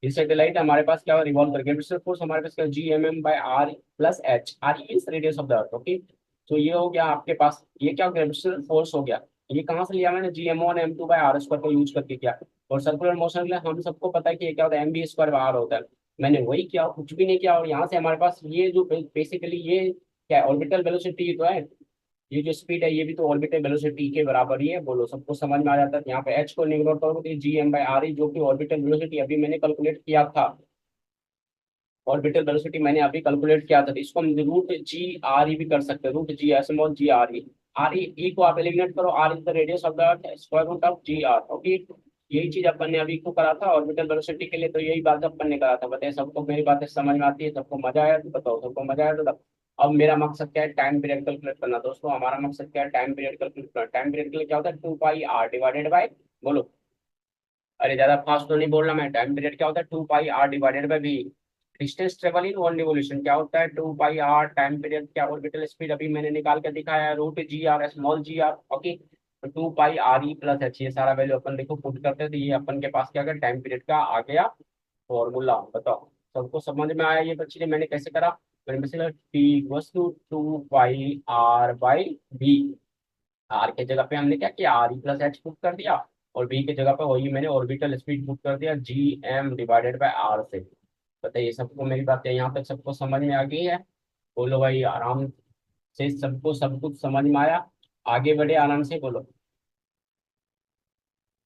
ये सैटेलाइट हमारे पास क्या रिवॉल्व कर, ग्रेविटेशनल फोर्स हमारे पास क्या, Gmm/r plus H, R is radius of the earth, okay. तो ये हो गया आपके पास, ये क्या ग्रेविटेशनल फोर्स हो गया। ये कहाँ से लिया मैंने, Gm1m2/r² को यूज करके किया। और सर्कुलर मोशन के लिए हम सबको पता है कि ये क्या होता है, mv²/r होता है। मैंने वही किया, कुछ भी नहीं किया। और यहाँ से हमारे पास ये जो बेसिकली ये क्या ऑर्बिटल वेलोसिटी तो है, ये जो स्पीड है ये भी तो ऑर्बिटल वेलोसिटी के बराबर ही है। बोलो सबको समझ में आ जाता है। यहाँ पे एच को इग्नोर करोगे तो Gm/r ही, जो कि ऑर्बिटल वेलोसिटी अभी मैंने कैलकुलेट किया था। ऑर्बिटल वेलोसिटी मैंने अभी कैलकुलेट किया था, तो इसको हम रूट जी आर ई भी कर सकते हैं, root G small G R E. R E को आप एलिमिनेट करो, R is the radius of the square root of G R, okay. यही चीज अपन ने अभी को करा था ऑर्बिटल वेलोसिटी के लिए, तो यही बात अपन ने करा था। बताइए सबको मेरी बातें समझ में आती है, सबको मजा आया तो बताओ, सबको मजा आया तो बताओ। अब मेरा मकसद क्या है, टाइम पीरियड कैलकुलेट करना दोस्तों। हमारा मकसद क्या है, टाइम पीरियड कैलकुलेट करना। टाइम पीरियड के लिए क्या होता है, 2 पाई आर डिवाइडेड बाई, बोलो। अरे ज्यादा फास्ट तो नहीं बोलना मैं। टाइम पीरियड क्या होता है, 2 pi R divided by V. Distance travel in one revolution क्या होता है, 2 पाई आर। टाइम पीरियड क्या, ऑर्बिटल स्पीड अभी मैंने निकाल कर दिखाया है, root G R small G R, okay. तो 2 pi R E plus H, ये सारा वैल्यू अपन देखो पुट करते हैं, तो ये अपन के पास क्या, अगर टाइम पीरियड का आ गया फॉर्मूला। बताओ सबको समझ में आया ये बच्चे, मैंने कैसे करा। मैंने basically T equals to 2 pi R by V. R के जगह पे हमने क्या किया, R E plus H put कर दिया। और बी की जगह पे वही मैंने ऑर्बिटल स्पीड पुट कर दिया, Gm डिवाइडेड बाय आर से। बताइए सबको मेरी बातें यहाँ तक सबको समझ में आ गई है। बोलो भाई आराम से, सबको सब कुछ समझ में आया। आगे बढ़े आराम से, बोलो।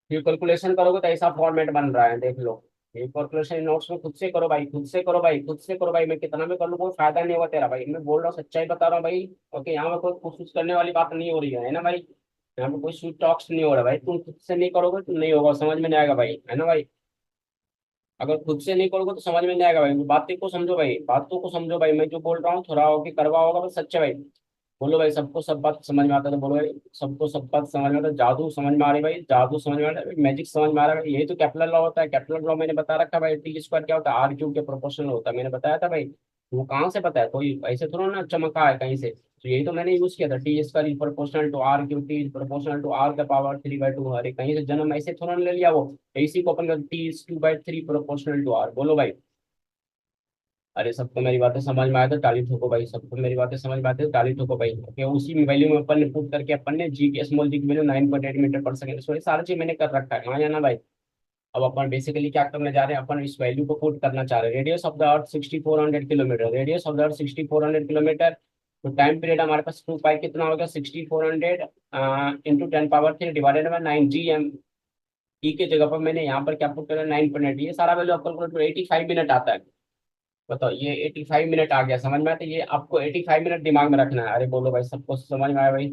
फिर कैलकुलेशन करोगे तो ऐसा फॉर्मेट बन रहा है, देख लो। ये कैलकुलेशन नोट्स में खुद से करो भाई, खुद से करो भाई, खुद से करो भाई। मैं कितना भी कर लूँ कोई फायदा नहीं होगा तेरा भाई, मैं बोल रहा हूँ सच्चाई बता रहा हूँ भाई। ओके, यहाँ में कोई कुछ करने वाली बात नहीं हो रही है ना भाई। यहाँ पे कोई स्वीट टॉक्स नहीं हो रहा भाई। तुम खुद से नहीं करोगे तो नहीं होगा, समझ में नहीं आएगा भाई, है ना भाई। अगर खुद से नहीं करोगे तो समझ में नहीं आएगा भाई। बातें को समझो भाई, बातों को समझो भाई। मैं जो बोल रहा हूँ थोड़ा होके करवा होगा बस, सच्चा भाई। बोलो भाई सबको सब बात समझ में आता है तो बोलो भाई सबको सब बात समझ में आता है। जादू समझ में आ रही है भाई, जादू समझ में आ रहा है, मैजिक समझ में आ रहा है भाई। यही तो कैप्लर लॉ होता है। कैप्लर लॉ मैंने बता रखा है भाई, टी² क्या होता है, r³ के प्रोपोर्शनल होता है, मैंने बताया था भाई। वो कहाँ से पता है, कोई ऐसे थोड़ा ना चमका है कहीं से। तो यही तो मैंने यूज किया था, टी² is proportional to r³, T is proportional to r⁻3/2। अरे कहीं से जन्म ऐसे थोड़ा ना ले लिया वो। इसी को अपन टी⁻2/3 प्रोपोर्शनल टू r, बोलो भाई। अरे सबको मेरी बातें समझ में आया तो ताली ठोको भाई, सबको मेरी बातें समझ में आती है तो ताली ठोको भाई, ओके। उसी वैल्यू में अपन ने पुट करके अपन ने जी के स्मॉल जी की वैल्यू 9.8 मीटर पर सेकंड, सो ये सारी चीज मैंने कर रखा है, हाँ या ना भाई। अब अपन बेसिकली क्या करने जा रहे हैं, अपन इस वैल्यू को पुट करना चाह रहे हैं। Radius of the earth 6400 kilometre, radius of the earth 6400 kilometre. तो टाइम पीरियड हमारे पास 2 पाई कितना होगा, 6400 into 10 power 3 divided by 9 Gm। ई के जगह पर मैंने यहाँ पर क्या पुट करा, 9.8। ये सारा वैल्यू अपन को 85 मिनट आता है। बताओ ये 85 मिनट आ गया, समझ में आता है। ये आपको 85 मिनट दिमाग में रखना है। अरे बोलो भाई सबको समझ में आया भाई,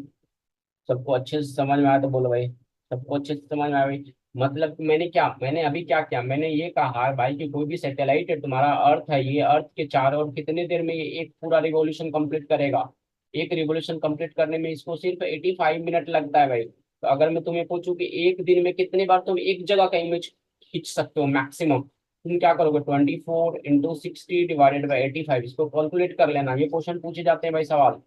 सबको अच्छे से समझ में आया तो बोलो भाई, सबको अच्छे से समझ में आया भाई। मतलब मैंने अभी क्या किया, मैंने ये कहा भाई कि कोई भी सैटेलाइट है, तुम्हारा अर्थ है, ये अर्थ के चारों ओर कितनी देर में ये एक पूरा रिवॉल्यूशन कंप्लीट करेगा। एक रिवॉल्यूशन कंप्लीट करने में इसको सिर्फ 85 मिनट लगता है भाई। तो अगर मैं तुम्हें पूछूं कि एक दिन में कितनी बार तुम एक जगह का इमेज खींच सकते हो मैक्सिमम, तुम क्या करोगे? 24 × 60 / 85, इसको कैलकुलेट कर लेना। ये क्वेश्चन पूछे जाते हैं भाई, सवाल।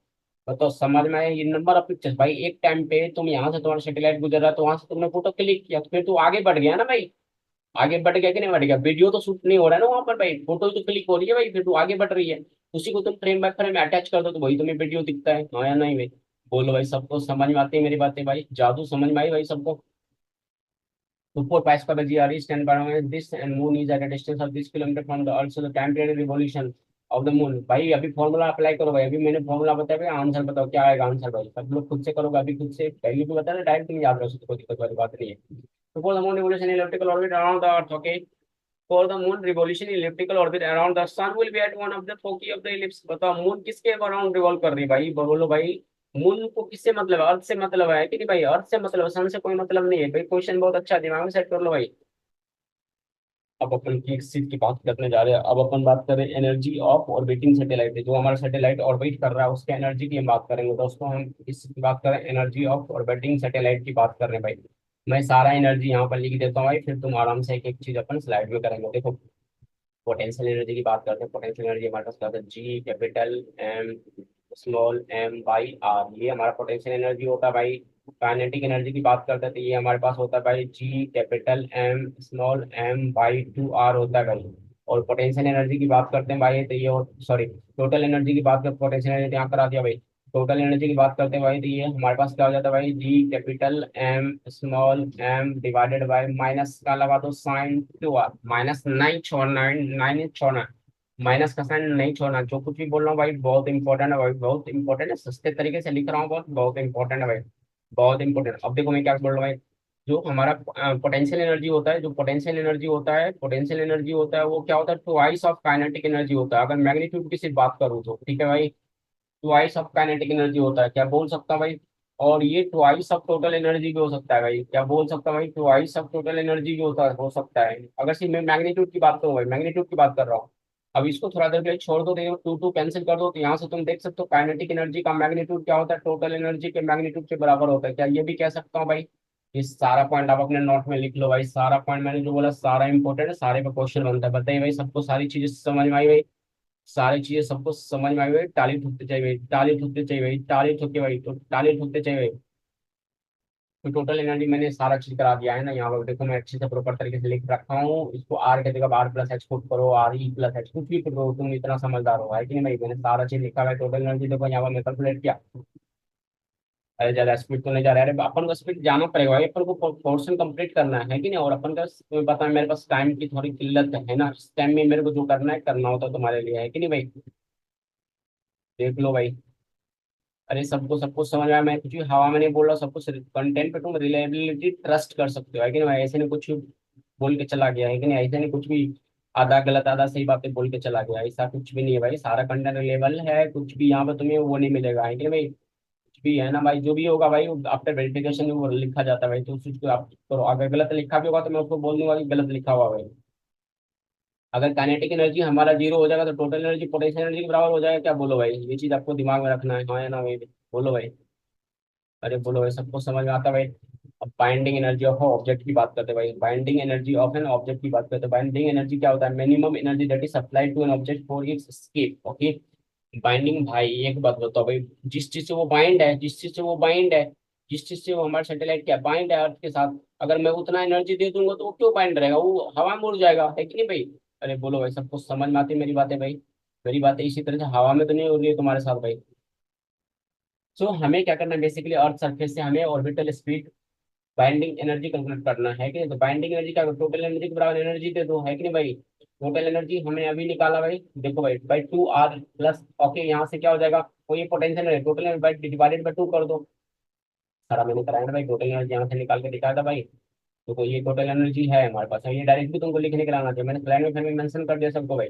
तो समझ में आया ये नंबर ऑफ पिक्चर्स भाई। एक टाइम पे तुम यहाँ से, तुम्हारा सैटेलाइट गुजर रहा है, तो वहां से तुमने फोटो क्लिक किया, तो फिर तू आगे बढ़ गया ना भाई। आगे बढ़ गया कि नहीं बढ़ गया? वीडियो तो शूट नहीं हो रहा है ना वहां पर भाई, फोटो ही तो क्लिक हो रही है भाई, फिर तू आगे बढ़ रही है। उसी को तुम फ्रेम बाय फ्रेम अटैच कर दो तो वही तुम्हें वीडियो दिखता है, हाँ या नहीं भाई? बोलो भाई, सबको समझ में आती है मेरी बातें भाई? जादू समझ में आई भाई सबको? तो 4 pi² by GRE stand by this and moon is at a distance of this kilometer from the earth, so the temporary revolution of the moon। भाई अभी फॉर्मूला अप्लाई करो भाई, अभी मैंने फॉर्मूला बताया भाई, आंसर बताओ क्या आएगा आंसर भाई। सब लोग खुद से करोगे अभी, खुद से पहले भी बताया ना, डायरेक्ट नहीं याद रख सकते, कोई दिक्कत वाली बात नहीं है। तो for the moon revolution elliptical orbit around the earth, okay. For the moon revolution elliptical orbit around the sun will be at one of the foci of the ellipse. बताओ मून किसके अराउंड रिवॉल्व कर रही है भाई? बोलो भाई। Moon को किससे मतलब है? अर्थ से मतलब है कि नहीं भाई? अर्थ से मतलब है, सन से कोई मतलब नहीं है भाई। क्वेश्चन बहुत अच्छा, दिमाग में सेट कर लो भाई। अब अपन किस चीज की बात करने जा रहे हैं? अब अपन बात करें एनर्जी ऑफ ऑर्बिटिंग सैटेलाइट। जो हमारा सैटेलाइट ऑर्बिट कर रहा है उसके एनर्जी की हम बात करेंगे दोस्तों। हम इस की बात करें एनर्जी ऑफ ऑर्बिटिंग सैटेलाइट की बात कर रहे हैं भाई। मैं सारा एनर्जी यहाँ पर लिख देता हूँ भाई, फिर तुम आराम से एक एक चीज अपन स्लाइड में करेंगे। देखो, पोटेंशियल एनर्जी की बात करते हैं। पोटेंशियल एनर्जी हमारे पास क्या होता है? G capital M small M by R, ये हमारा पोटेंशियल एनर्जी होता है भाई। काइनेटिक एनर्जी की बात करते हैं तो ये हमारे पास होता है भाई, G capital M small M by 2 R होता है भाई। और पोटेंशियल एनर्जी की बात करते हैं भाई तो ये, सॉरी, टोटल एनर्जी की बात करते, पोटेंशियल एनर्जी यहाँ करा दिया भाई। टोटल एनर्जी की बात करते हैं भाई तो ये हमारे पास क्या हो जाता है भाई, G capital M small M divided by minus का लगा दो साइन 2 आर। माइनस नहीं छोड़ना है, नाइन नहीं छोड़ना, माइनस का साइन नहीं छोड़ना। जो कुछ भी बोल रहा हूँ भाई बहुत इंपॉर्टेंट है भाई, बहुत इंपॉर्टेंट है, सस्ते तरीके से लिख रहा हूँ, बहुत बहुत इंपॉर्टेंट है भाई, बहुत इंपॉर्टेंट। अब देखो मैं क्या बोल रहा हूँ भाई। जो हमारा पोटेंशियल एनर्जी होता है, जो पोटेंशियल एनर्जी होता है, पोटेंशियल एनर्जी होता है वो क्या होता है? ट्वाइस ऑफ काइनेटिक एनर्जी होता है। अगर मैग्नीट्यूड की सिर्फ बात करूँ तो ठीक है भाई, ट्वाइस ऑफ काइनेटिक एनर्जी होता है, क्या बोल सकता हूँ भाई? और ये ट्वाइस ऑफ टोटल एनर्जी भी हो सकता है भाई, क्या बोल सकता हूँ भाई? ट्वाइस ऑफ टोटल एनर्जी भी होता है, हो सकता है। अगर सिर्फ मैं मैग्नीट्यूड की बात करूँ भाई, मैग्नीट्यूड की बात कर रहा हूँ। अब इसको थोड़ा देर के लिए छोड़ दो, देखो टू टू कैंसिल कर दो, तो यहाँ से तुम देख सकते हो काइनेटिक एनर्जी का मैग्नीट्यूड क्या होता है? टोटल एनर्जी के मैग्नीट्यूड के बराबर होता है। क्या ये भी कह सकता हूँ भाई? ये सारा पॉइंट आप अपने नोट में लिख लो भाई। सारा पॉइंट मैंने जो बोला सारा इंपॉर्टेंट है, सारे पे क्वेश्चन बनता है। बताइए भाई, सबको सारी चीजें समझ में आई भाई? सारी चीजें सबको समझ में आई भाई? ताली ठोकते चाहिए भाई, ताली ठोकते चाहिए भाई, ताली ठोके भाई, तो ताली ठोकते चाहिए भाई। तो टोटल एनर्जी मैंने सारा चीज करा दिया है ना यहाँ पर, देखो मैं अच्छे से प्रॉपर तरीके से लिख रखा हूँ इसको। आर के जगह आर प्लस एच पुट करो, आर ई प्लस एच, कुछ भी करो, तुम इतना समझदार हो है कि नहीं भाई? मैंने सारा चीज लिखा हुआ है। टोटल एनर्जी देखो यहाँ पर मैं कैलकुलेट किया। अरे ज्यादा स्पीड तो नहीं जा रहा है, अरे अपन को स्पीड जाना पड़ेगा भाई, अपन को पोर्शन कंप्लीट करना है कि नहीं? और अपन का तुम्हें पता है मेरे पास टाइम की थोड़ी किल्लत है ना, इस टाइम में मेरे को जो करना है करना होता है तुम्हारे लिए, है कि नहीं भाई? देख लो भाई। अरे सबको सब कुछ समझ में आया, मैं कुछ भी हवा में नहीं बोल रहा, सब कुछ कंटेंट पे तुम रिलायबिलिटी ट्रस्ट कर सकते हो, है कि नहीं भाई? ऐसे नहीं कुछ भी बोल के चला गया, है कि नहीं? ऐसे नहीं कुछ भी आधा गलत आधा सही बातें बोल के चला गया, ऐसा कुछ भी नहीं है भाई। सारा कंटेंट रिलेबल है, कुछ भी यहाँ पे तुम्हें वो नहीं मिलेगा, है कि नहीं भाई? कुछ भी है ना भाई, जो भी होगा भाई आफ्टर वेरिफिकेशन वो लिखा जाता है भाई, तो उस चीज को आप करो। अगर गलत लिखा भी होगा तो मैं उसको बोल दूंगा कि गलत लिखा हुआ भाई। अगर काइनेटिक एनर्जी हमारा जीरो हो जाएगा तो टोटल एनर्जी पोटेंशियल एनर्जी के बराबर हो जाएगा, क्या बोलो भाई? ये चीज आपको दिमाग में रखना है, हाँ या ना भाई? बोलो भाई। अरे बोलो भाई, सबको समझ में आता है भाई? अब बाइंडिंग एनर्जी ऑफ ऑब्जेक्ट की बात करते हैं भाई। Binding energy of an object की बात करते हैं। बाइंडिंग एनर्जी क्या होता है? Minimum energy that is supplied to an object for its escape, okay. Binding भाई, एक बात बताओ भाई, जिस चीज से वो बाइंड है, जिस चीज से वो बाइंड है, जिस चीज से वो हमारे सैटेलाइट क्या बाइंड है अर्थ के साथ, अगर मैं उतना एनर्जी दे दूंगा तो वो क्यों बाइंड रहेगा? वो हवा में उड़ जाएगा, है कि नहीं भाई? अरे बोलो भाई, सबको समझ में आती है मेरी बातें भाई? मेरी बातें इसी तरह से हवा में तो नहीं उड़ रही है तुम्हारे साथ भाई? सो हमें क्या करना है बेसिकली, अर्थ सरफेस से हमें orbital speed binding energy calculate करना है कि नहीं? तो बाइंडिंग एनर्जी का टोटल एनर्जी के बराबर एनर्जी दे दो, है कि नहीं भाई? टोटल एनर्जी हमने अभी निकाला भाई, देखो भाई, बाई 2 आर प्लस, ओके, यहाँ से क्या हो जाएगा? कोई पोटेंशियल है, total energy by divided by 2 कर दो। सारा मैंने कराया ना भाई, टोटल एनर्जी यहाँ से निकाल के दिखाया था भाई। तो कोई ये टोटल एनर्जी है हमारे पास, ये डायरेक्ट भी तुमको लिखने के लाना चाहिए, मैंने स्लाइड में फिर भी मेंशन कर दिया सबको भाई।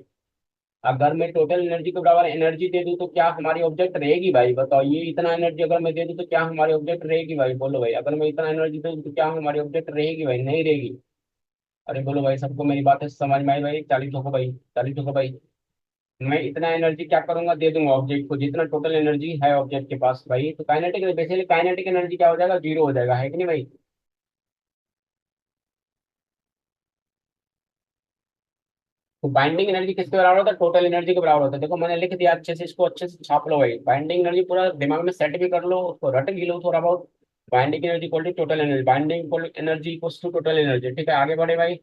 अगर मैं टोटल एनर्जी के बराबर एनर्जी दे दूं तो क्या हमारी ऑब्जेक्ट रहेगी भाई? बताओ, ये इतना एनर्जी अगर मैं दे दूं तो क्या हमारी ऑब्जेक्ट रहेगी भाई? बोलो भाई, अगर मैं इतना एनर्जी दे दूं तो क्या हमारी ऑब्जेक्ट रहेगी भाई? नहीं रहेगी। अरे बोलो भाई, सबको मेरी बातें समझ में आई भाई? 40 को भाई, 40 को भाई। मैं इतना एनर्जी क्या करूंगा, दे दूंगा ऑब्जेक्ट को, जितना टोटल एनर्जी है ऑब्जेक्ट के पास भाई। तो काइनेटिक, बेसिकली काइनेटिक एनर्जी क्या हो जाएगा? जीरो हो जाएगा, है कि नहीं भाई? तो बाइंडिंग एनर्जी किसके बराबर होता है? टोटल एनर्जी के बराबर होता है। देखो मैंने लिख दिया अच्छे से, इसको अच्छे से छाप लो भाई। बाइंडिंग एनर्जी पूरा दिमाग में सेट भी कर लो, उसको रट भी लो थोड़ा बहुत। Binding energy equal to total energy, binding energy equal to total energy. ठीक है, आगे बढ़े भाई।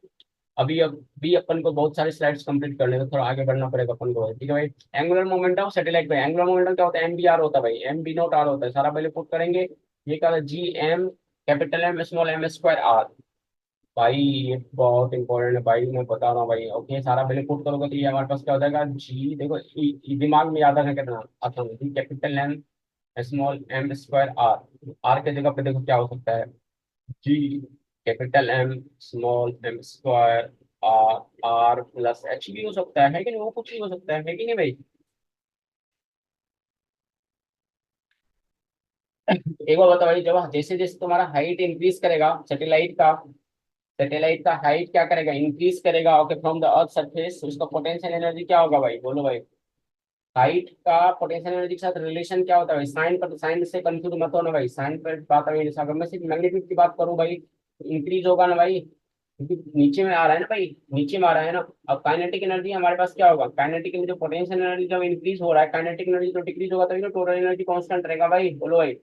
अभी अपन को बहुत सारे स्लाइड्स कंप्लीट करने हैं, तो थोड़ा आगे बढ़ना पड़ेगा अपन को भाई। ठीक है भाई। एंगुलर मोमेंटम सैटेलाइट भाई, एंगुलर मोमेंटम क्या होता है? एम बी आर होता है भाई, एम बी नॉट आर होता है। सारा पहले पुट करेंगे। ये क्या है? G M, capital M small M square R. भाई ये बहुत इंपॉर्टेंट है भाई, मैं बता रहा हूँ भाई। ओके, सारा पहले पुट करोगे तो ये हमारे पास क्या हो जाएगा? जी देखो, दिमाग में याद रखना कितना आसान है। G capital M small M square R. R के जगह पे देखो क्या हो सकता है? G capital M small M square R, R plus H भी हो सकता है कि नहीं? वो कुछ भी हो सकता है कि नहीं भाई? एक बार बताओ भाई, जब जैसे जैसे तुम्हारा हाइट इंक्रीज करेगा सैटेलाइट का हाइट क्या करेगा? इंक्रीज करेगा। Okay, from the earth surface, उसका पोटेंशियल एनर्जी क्या होगा भाई? बोलो भाई। हाइट का पोटेंशियल एनर्जी के साथ रिलेशन क्या होता है भाई? साइन पर, साइन से कंफ्यूज मत होना भाई। साइन पर बात है, जैसे अगर मैं सिर्फ मैग्नीट्यूड की बात करूं भाई, इंक्रीज होगा ना भाई, क्योंकि नीचे में आ रहा है ना भाई, नीचे में आ रहा है ना। अब काइनेटिक एनर्जी हमारे पास क्या होगा? काइनेटिक एनर्जी, पोटेंशियल एनर्जी जब इंक्रीज हो रहा है, काइनेटिक एनर्जी तो डिक्रीज होगा, तभी तो टोटल एनर्जी कांस्टेंट रहेगा भाई। बोलो भाई।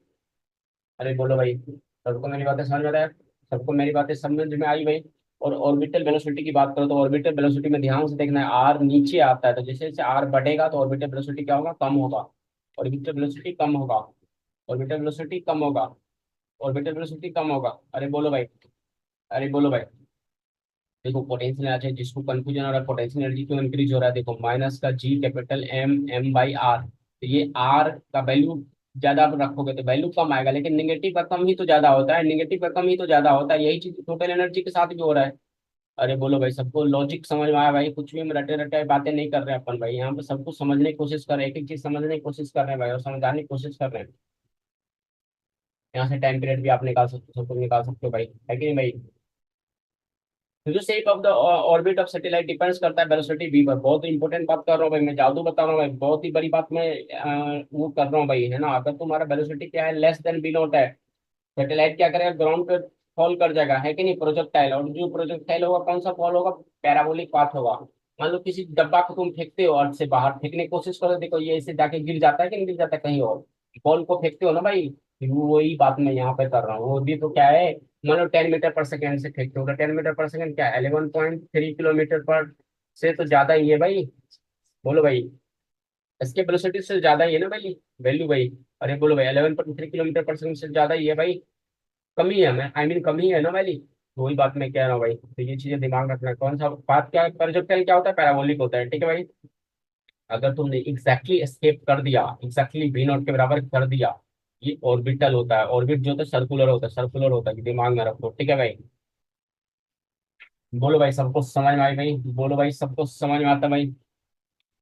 अरे बोलो भाई, सबको मेरी बातें समझ में आया? सबको मेरी बातें समझ में आई भाई? और ऑर्बिटल वेलोसिटी की बात करो तो ऑर्बिटल वेलोसिटी में ध्यान से देखना है, आर नीचे आता है तो जैसे जैसे आर बढ़ेगा तो ऑर्बिटल वेलोसिटी क्या होगा? कम होगा। ऑर्बिटल वेलोसिटी कम होगा। ऑर्बिटल वेलोसिटी कम होगा। ऑर्बिटल वेलोसिटी कम होगा। अरे बोलो भाई। अरे बोलो भाई। देखो पोटेंशियल एनर्जी, जिसको कंफ्यूजन हो रहा है पोटेंशियल एनर्जी क्यों इंक्रीज हो रहा है, देखो माइनस का G capital M, M by R. तो ये आर का वैल्यू ज्यादा आप रखोगे तो वैल्यू कम आएगा, लेकिन नेगेटिव का कम ही तो ज्यादा होता है, नेगेटिव का कम ही तो ज्यादा होता है। यही चीज टोटल एनर्जी के साथ भी हो रहा है। अरे बोलो भाई, सबको लॉजिक समझ में आया भाई? कुछ भी हम रटे रटे बातें नहीं कर रहे हैं अपन भाई, यहाँ पे सबको समझने की कोशिश कर रहे हैं, एक एक चीज समझने की कोशिश कर रहे हैं भाई, और समझाने की कोशिश कर रहे हैं। यहाँ से टाइम पीरियड भी आप निकाल सकते हो, सब कुछ निकाल सकते हो भाई, है कि नहीं भाई? जो shape of the orbit of satellite depends करता है वेलोसिटी v पर। बहुत इंपॉर्टेंट बात कर रहा हूँ भाई, मैं जादू बता रहा हूँ भाई, बहुत ही बड़ी बात मैं वो कर रहा हूँ भाई, है ना। अगर तुम्हारा वेलोसिटी क्या है? लेस देन v नॉट है, सैटेलाइट क्या करेगा? ग्राउंड पे फॉल कर जाएगा, है कि नहीं? प्रोजेक्टाइल, और जो प्रोजेक्टाइल होगा कौन सा फॉल होगा? पैराबोलिक पाथ होगा। मान लो किसी डब्बा को तुम फेंकते हो अर्थ से बाहर, फेंकने की कोशिश करो, देखो ये ऐसे जाके गिर जाता है कि नहीं गिर जाता है कहीं और? बॉल को फेंकते हो ना भाई, वही बात मैं यहाँ पे कर रहा हूँ। वो भी तो क्या है, मान लो 10 मीटर पर सेकेंड से फेंकते हो तो 10 मीटर पर सेकेंड क्या है? 11.3 किलोमीटर पर से तो ज्यादा ही है भाई। बोलो भाई, इसके वेलोसिटी से ज्यादा ही है ना भाई वैल्यू भाई? अरे बोलो भाई, 11.3 किलोमीटर पर सेकेंड से ज्यादा ही है भाई। कमी है, मैं आई मीन कमी है ना भाई? वही बात मैं कह रहा हूँ भाई, तो ये चीजें दिमाग में रखना। कौन सा बात क्या है? प्रोजेक्टाइल क्या होता है? पैराबोलिक होता है, ठीक है भाई। अगर तुमने एग्जैक्टली एस्केप कर दिया, एग्जैक्टली v नॉट के बराबर कर दिया, ये ऑर्बिटल होता है। ऑर्बिट जो होता है सर्कुलर होता है, सर्कुलर होता है, दिमाग में रखो, ठीक है भाई? बोलो भाई, सबको समझ में आई भाई? बोलो भाई, सबको समझ में आता भाई?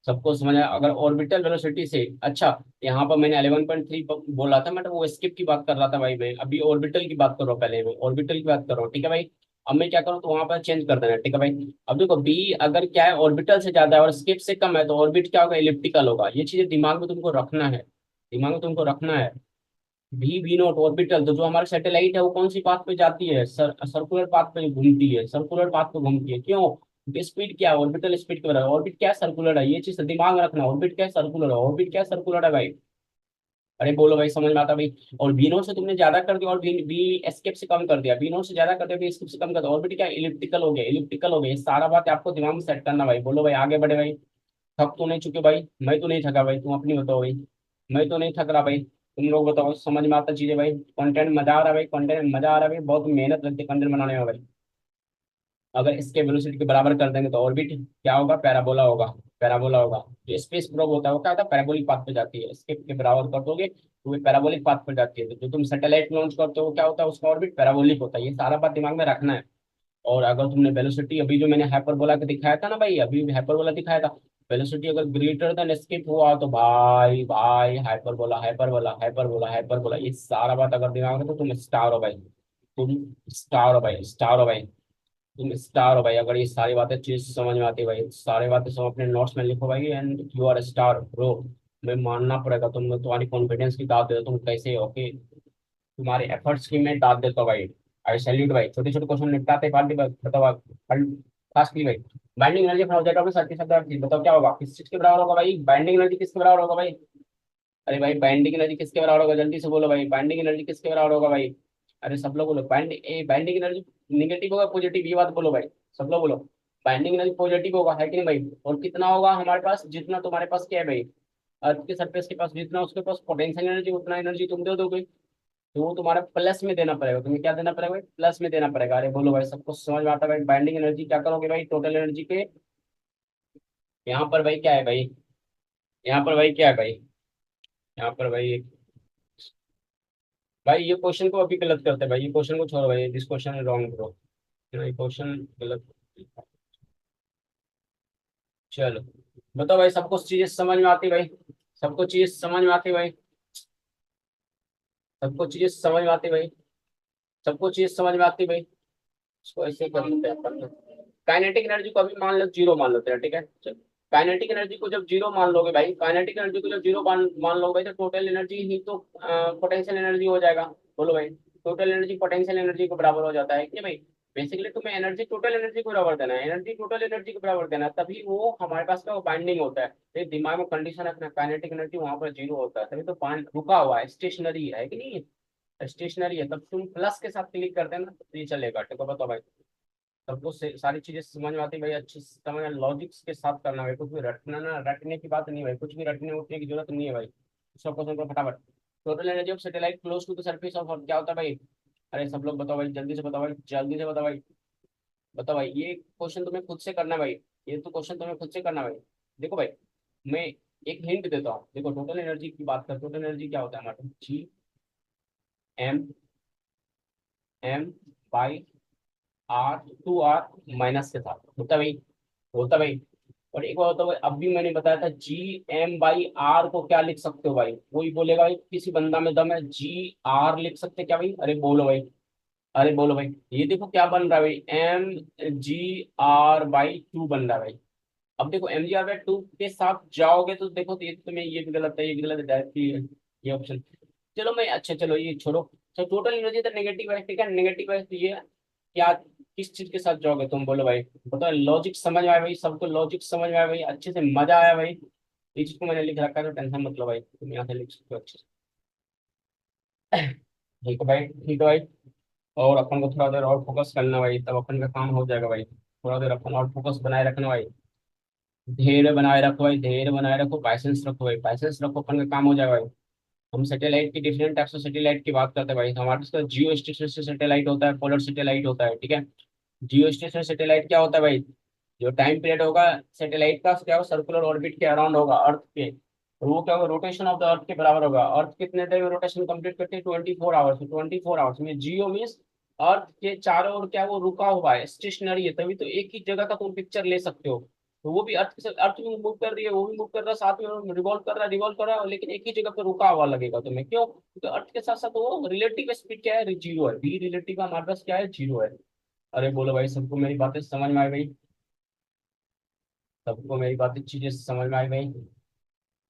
सबको समझ आया? अगर ऑर्बिटल वेलोसिटी से, अच्छा, यहाँ पर मैंने 11.3 बोला था, मैं तो वो स्किप की बात कर रहा था भाई, मैं अभी ऑर्बिटल की बात कर रहा हूँ, पहले मैं ऑर्बिटल की बात कर रहा हूँ, ठीक है भाई? अब मैं क्या करूँ, तो वहां पर चेंज कर देना, ठीक है भाई? अब देखो बी अगर क्या है, ऑर्बिटल से ज्यादा है और स्किप से कम है, तो ऑर्बिट क्या होगा? इलिप्टिकल होगा। ये चीजें दिमाग में तुमको रखना है, दिमाग में तुमको रखना है। वी नॉट ऑर्बिटल, तो जो हमारा सैटेलाइट है वो कौन सी पाथ पे जाती है? सर्कुलर पाथ पे घूमती है, सर्कुलर पाथ पे घूमती है। क्यों? स्पीड क्या है? ऑर्बिटल स्पीड के बराबर। ऑर्बिट क्या है? सर्कुलर है, ये चीज दिमाग में रखना। ऑर्बिट क्या है? सर्कुलर है। ऑर्बिट क्या है? सर्कुलर है भाई। अरे बोलो भाई, समझ में आता भाई? और बी नोट से तुमने ज्यादा कर दिया और बी एस्केप से कम कर दिया, बी नोट से ज्यादा कर दिया, बी एस्केप से कम कर दिया, ऑर्बिट क्या? इलिप्टिकल हो गया, इलिप्टिकल हो गया। ये सारा बात आपको दिमाग में सेट करना भाई। बोलो भाई, आगे बढ़े भाई। थक तो नहीं चुके भाई? मैं तो नहीं थका भाई, तुम अपनी बताओ भाई। मैं तो नहीं थक रहा भाई, तुम लोग बताओ समझ में आता चीजें भाई? कंटेंट मजा आ रहा है भाई? कंटेंट में मजा आ रहा है भाई? बहुत मेहनत लगती है कंटेंट बनाने में भाई। अगर इसके वेलोसिटी के बराबर कर देंगे तो ऑर्बिट क्या होगा? पैराबोला होगा। पैराबोला होगा। जो स्पेस प्रोब होता है वो क्या होता है? पैराबोलिक पाथ पे जाती है। इसके के बराबर कर दोगे तो वो पैराबोलिक पाथ पर जाती है। तो जो तुम सैटेलाइट लॉन्च करते हो वो क्या होता है? उसका ऑर्बिट पैराबोलिक होता है। ये सारा बात दिमाग में रखना है। और अगर तुमने वेलोसिटी, अभी जो मैंने हाइपरबोला का दिखाया था ना भाई, अभी हाइपरबोला दिखाया था, वेलोसिटी अगर ग्रेटर देन एस्केप हुआ तो भाई भाई हाइपरबोला हाइपरबोला हाइपरबोला हाइपरबोला, ये सारा बात अगर दिमाग में तो तुम स्टार हो भाई। तुम स्टार हो भाई, स्टार हो भाई। तुम स्टार हो भाई, अगर ये सारी बातें चीज समझ में आती है भाई, सारी बातें सब अपने नोट्स में लिखो भाई, and you are star bro. मैं मानना पड़ेगा, तुम तुम्हारी कॉन्फिडेंस की दाद दे दो, तुम कैसे हो कि तुम्हारे एफर्ट्स की मैं दाद देता हूँ भाई। आई सैल्यूट भाई, छोटे छोटे क्वेश्चन निपटाते पार्टी बताओ फास्टली भाई। Binding energy from object of circuit शब्द बताओ क्या होगा, किस चीज के बराबर होगा भाई, बाइंडिंग एनर्जी किसके बराबर होगा भाई। अरे भाई बाइंडिंग एनर्जी किसके बराबर होगा, जल्दी से बोलो भाई, बाइंडिंग एनर्जी किसके बराबर होगा भाई। अरे सब लोग बोलो बाइंडिंग एनर्जी निगेटिव होगा पॉजिटिव, ये बात बोलो भाई। सब लोग बोलो बाइंडिंग एनर्जी पॉजिटिव होगा, है कि नहीं भाई। और कितना होगा हमारे पास, जितना तुम्हारे पास क्या है भाई, अर्थ के सरफेस के पास जितना उसके पास पोटेंशियल एनर्जी, उतना एनर्जी तुम दे दोगे। तो वो तुम्हारा प्लस में देना पड़ेगा, तुम्हें क्या देना पड़ेगा भाई, प्लस में देना पड़ेगा। अरे बोलो भाई, सबको समझ में आता है भाई। बाइंडिंग एनर्जी क्या करोगे भाई, टोटल एनर्जी के यहाँ पर भाई क्या है भाई, यहाँ पर भाई क्या है भाई, यहाँ पर भाई। भाई ये क्वेश्चन को अभी गलत करते हैं भाई, ये क्वेश्चन को छोड़ो भाई, this question is wrong bro. ये क्वेश्चन गलत। चलो बताओ भाई, सबको चीजें समझ में आती भाई, सबको चीजें समझ में आती भाई, सबको चीजें समझ में आती भाई, सबको चीजें समझ में आती भाई। इसको ऐसे कर लेते हैं। काइनेटिक एनर्जी को अभी मान लो जीरो मान लेते हैं, ठीक है। काइनेटिक एनर्जी को जब जीरो मान लोगे भाई, काइनेटिक एनर्जी को जब जीरो मान लोगे भाई, तो टोटल एनर्जी ही तो पोटेंशियल एनर्जी हो जाएगा। बोलो भाई, टोटल एनर्जी पोटेंशियल एनर्जी को बराबर हो जाता है कि भाई। बेसिकली तुम्हें एनर्जी टोटल एनर्जी को बराबर देना है, एनर्जी टोटल एनर्जी को बराबर देना है, तभी वो हमारे पास का बाइंडिंग होता है। तो ये दिमाग में कंडीशन रखना, काइनेटिक एनर्जी वहां पर जीरो होता है, तभी तो पानी रुका हुआ है, स्टेशनरी है कि नहीं, स्टेशनरी है। तब तुम प्लस के साथ क्लिक करते हैं ना तो ये चलेगा, ठीक है। बताओ भाई, सबको सारी चीजें समझ में आती है भाई, अच्छी समझ लॉजिक्स के साथ करना भाई, कुछ भी रटना ना, रटने की बात नहीं भाई, कुछ भी रटने उठने की जरूरत नहीं है भाई। सब क्वेश्चन को फटाफट। Total energy of satellite close to the surface of earth क्या होता है भाई। अरे सब लोग बताओ भाई, जल्दी से बताओ भाई, जल्दी से बताओ भाई। बताओ भाई, ये क्वेश्चन तुम्हें खुद से करना है भाई, ये तो क्वेश्चन तुम्हें खुद से करना है भाई। देखो भाई, मैं एक हिंट देता हूँ, देखो टोटल एनर्जी की बात कर, टोटल एनर्जी क्या होता है हमारे, G M M by R two R minus के साथ होता भाई, होता भाई। और एक बार होता भाई, अब भी मैंने बताया था, जी एम बाई आर को क्या लिख सकते हो भाई, कोई बोलेगा भाई किसी बंदा में दम है, जी आर लिख सकते क्या भाई, अरे बोलो भाई। अरे बोलो भाई, ये देखो क्या बन रहा है भाई, M G R by two बन रहा है भाई। अब देखो M G R by two के साथ जाओगे तो देखो, तो ये तो तुम्हें ये भी गलत है, ये भी गलत है, डायरेक्टली ये ऑप्शन। चलो मैं, अच्छा चलो ये छोड़ो। तो टोटल एनर्जी तो नेगेटिव है, ठीक है, नेगेटिव है, तो ये क्या, किस चीज के साथ जाओगे तुम, बोलो भाई। बताओ, लॉजिक समझ में आया भाई, सबको लॉजिक समझ में आया भाई, अच्छे से मजा आया भाई। ये चीज को मैंने लिख रखा है, तो टेंशन मत लो भाई, तुम यहाँ से लिख सकते हो अच्छे से। ठीक है भाई, ठीक है भाई। और अपन को थोड़ा देर और फोकस करना भाई, तब अपन का काम हो जाएगा भाई, थोड़ा देर अपन और फोकस बनाए रखना भाई। धैर्य बनाए रखो भाई, धैर्य बनाए रखो, पैसेंस रखो भाई, पैसेंस रखो, अपन का काम हो जाएगा भाई। हम सैटेलाइट की डिफरेंट टाइप्स ऑफ सैटेलाइट की बात करते हैं भाई, तो हमारे पास जियो स्टेशनरी सैटेलाइट होता है, पोलर सैटेलाइट होता है, ठीक है। जियो स्टेशनरी सैटेलाइट क्या होता है भाई, जो टाइम पीरियड होगा सैटेलाइट का, क्या सर्कुलर ऑर्बिट के अराउंड होगा अर्थ के, और वो क्या होगा, रोटेशन ऑफ द अर्थ के बराबर होगा। अर्थ कितने देर में रोटेशन कंप्लीट करते हैं, 24 आवर्स, 24 आवर्स में जियो मीन्स अर्थ के चारों ओर क्या वो रुका हुआ है, स्टेशनरी है, तभी तो एक ही जगह का तुम पिक्चर ले सकते हो। तो वो भी अर्थ से, अर्थ भी मूव कर रही है, वो भी मूव कर रहा है, साथ में रिवॉल्व कर रहा है, रिवॉल्व कर रहा है, लेकिन एक ही जगह पे रुका हुआ लगेगा तुम्हें, क्यों, क्योंकि अर्थ के साथ साथ वो रिलेटिव स्पीड क्या है, जीरो है, बी रिलेटिव का हमारे पास क्या है, जीरो है। अरे बोलो भाई, सबको मेरी बातें समझ में आई भाई, सबको मेरी बातें चीजें समझ में आई भाई।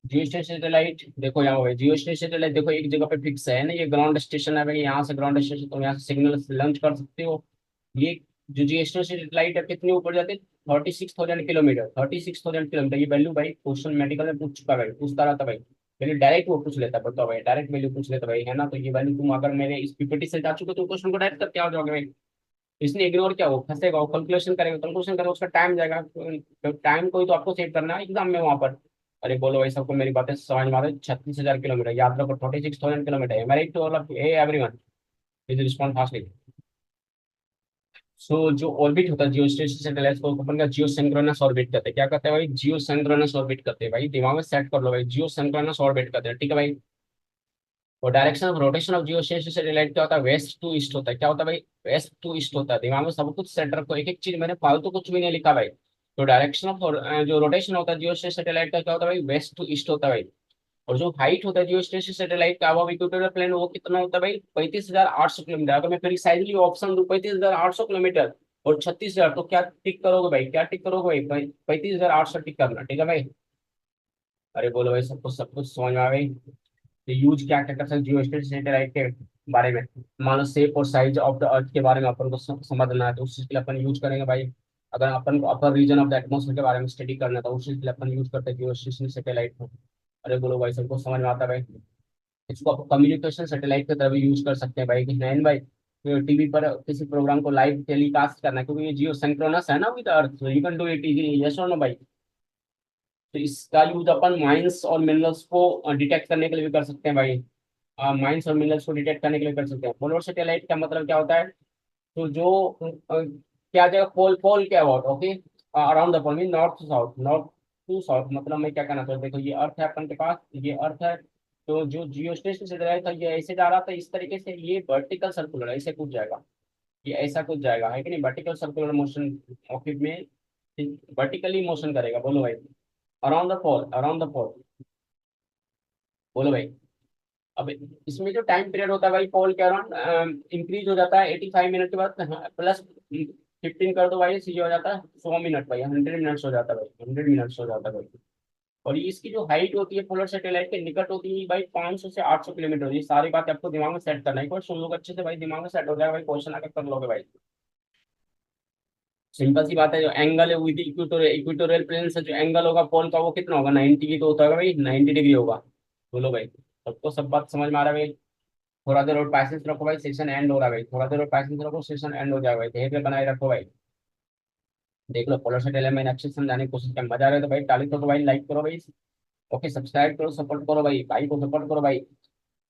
जियो स्टेशन सैटेलाइट देखो यहाँ भाई, जियो स्टेशन सैटेलाइट देखो एक जगह पे फिक्स है ना, ये ग्राउंड स्टेशन है भाई, यहाँ से ग्राउंड स्टेशन तुम यहाँ से सिग्नल लॉन्च कर सकते हो। ये जो जियो स्टेशन सैटेलाइट है कितने ऊपर जाते हैं, 36,000 किलोमीटर, 36,000 किलोमीटर, ये वैल्यू भाई क्वेश्चन मेडिकल में पूछ चुका भाई, पूछता रहता भाई। पहले डायरेक्ट वो पूछ लेता, बताओ भाई, डायरेक्ट वैल्यू पूछ लेता भाई, है ना। तो ये वैल्यू तुम अगर मेरे इस पीपीटी से जा चुके हो तो क्वेश्चन को डायरेक्ट करके आ जाओगे भाई। इसने इग्नोर किया, वो फंसेगा, वो कैलकुलेशन करेगा, कैलकुलेशन करेगा, उसका टाइम जाएगा, तो टाइम को ही तो आपको सेव करना है एग्जाम में वहां पर। अरे बोलो भाई, सबको मेरी बातें समझ में आ रही, 36,000 किलोमीटर याद रखो, 46,000 किलोमीटर है मेरे to all of a everyone, please respond fastly. So जो ऑर्बिट होता है जियो स्टेशन सैटेलाइट को अपन का जियो सिंक्रोनस ऑर्बिट कहते हैं, क्या कहते हैं भाई, जियो सिंक्रोनस ऑर्बिट करते हैं भाई, दिमाग में सेट कर लो भाई, जियो सिंक्रोनस ऑर्बिट करते हैं, ठीक है भाई। और direction of rotation of Jio station satellite क्या होता है, वेस्ट टू ईस्ट होता है, क्या होता है भाई, वेस्ट टू ईस्ट होता है, दिमाग में सब कुछ सेट रखो, एक एक चीज मैंने फालतू कुछ भी नहीं लिखा भाई। तो डायरेक्शन ऑफ जो रोटेशन होता है जियो स्पेस सैटेलाइट का क्या होता है भाई, वेस्ट टू ईस्ट होता है भाई। और जो हाइट होता है जियो स्पेस सैटेलाइट का वो इक्वेटोरियल प्लेन वो कितना होता है भाई, 35,800 किलोमीटर। अगर मैं फिर साइजली ऑप्शन दूं 35,800 किलोमीटर और 36,000, तो क्या टिक करोगे भाई, क्या टिक करोगे भाई, 35,800 टिक करना, ठीक है भाई। अरे बोलो भाई, सब कुछ समझ में आ गई। तो यूज क्या क्या कर सकते जियो स्पेस सैटेलाइट के बारे में। मान लो शेप और साइज ऑफ द अर्थ के बारे में अपन को समझना है, तो उस चीज के लिए अपन यूज करेंगे भाई। अगर अपन को अपर रीजन ऑफ द एटमोसफेयर के बारे में स्टडी करना है तो उस चीज के लिए अपन यूज करते हैं जियो स्पेस सैटेलाइट को। अरे बोलो भाई, सबको समझ में आता है भाई। इसको आप कम्युनिकेशन सैटेलाइट की तरह भी यूज कर सकते हैं भाई, कि नैन भाई टीवी पर किसी प्रोग्राम को लाइव टेलीकास्ट करना है, क्योंकि ये जियो सिंक्रोनस है ना with earth, you can do it easily, yes और नो भाई। तो इसका यूज अपन माइंस और मिनरल्स को डिटेक्ट करने के लिए भी कर सकते हैं भाई। माइंस और मिनरल्स को डिटेक्ट करने के लिए कर सकते हैं। पोलर सैटेलाइट का मतलब क्या होता है, तो जो क्या जगह पोल पोल क्या about, okay around the pole mean north to south. मतलब मैं क्या कहना चाहता हूँ, देखो ये अर्थ है अपन के पास, ये अर्थ है। तो जो जियो स्टेशन से रहा था ये ऐसे जा रहा था इस तरीके से, ये वर्टिकल सर्कुलर ऐसे कूद जाएगा, ये ऐसा कूद जाएगा है कि नहीं, वर्टिकल सर्कुलर मोशन ऑफ में वर्टिकली मोशन करेगा। बोलो भाई, अराउंड द पोल बोलो भाई। अब इसमें जो टाइम पीरियड होता है भाई पोल के अराउंड इंक्रीज हो जाता है 85 मिनट के बाद, प्लस 15 कर दो भाई, सीधे हो जाता है 100 मिनट भाई, 100 मिनट्स हो जाता है भाई, 100 मिनट्स हो जाता है भाई। और ये इसकी जो हाइट होती है पोलर सैटेलाइट के निकट होती है भाई 500 से 800 किलोमीटर। ये सारी बात आपको दिमाग में सेट करना है, एक बार सुन लो अच्छे से भाई, दिमाग में सेट हो जाएगा भाई, क्वेश्चन आकर कर लोगे भाई। सिंपल सी बात है, जो एंगल है विद इक्वेटोरियल प्लेन से जो एंगल होगा पोल का वो कितना होगा, 90 की तो होता है भाई, 90 डिग्री होगा। बोलो भाई, सबको सब बात समझ में आ रहा है भाई। थोड़ा देर और पैसेंस रखो भाई, सेशन एंड हो रहा है भाई, थोड़ा देर और पैसेंस रखो, सेशन एंड हो जाएगा भाई, धैर्य बनाए रखो भाई। देख लो पोलर सेटेल मैंने अच्छे से समझाने की कोशिश की, मजा आ रहा है तो भाई ताली तो भाई लाइक करो भाई। ओके सब्सक्राइब करो, सपोर्ट करो भाई, भाई को सपोर्ट करो भाई।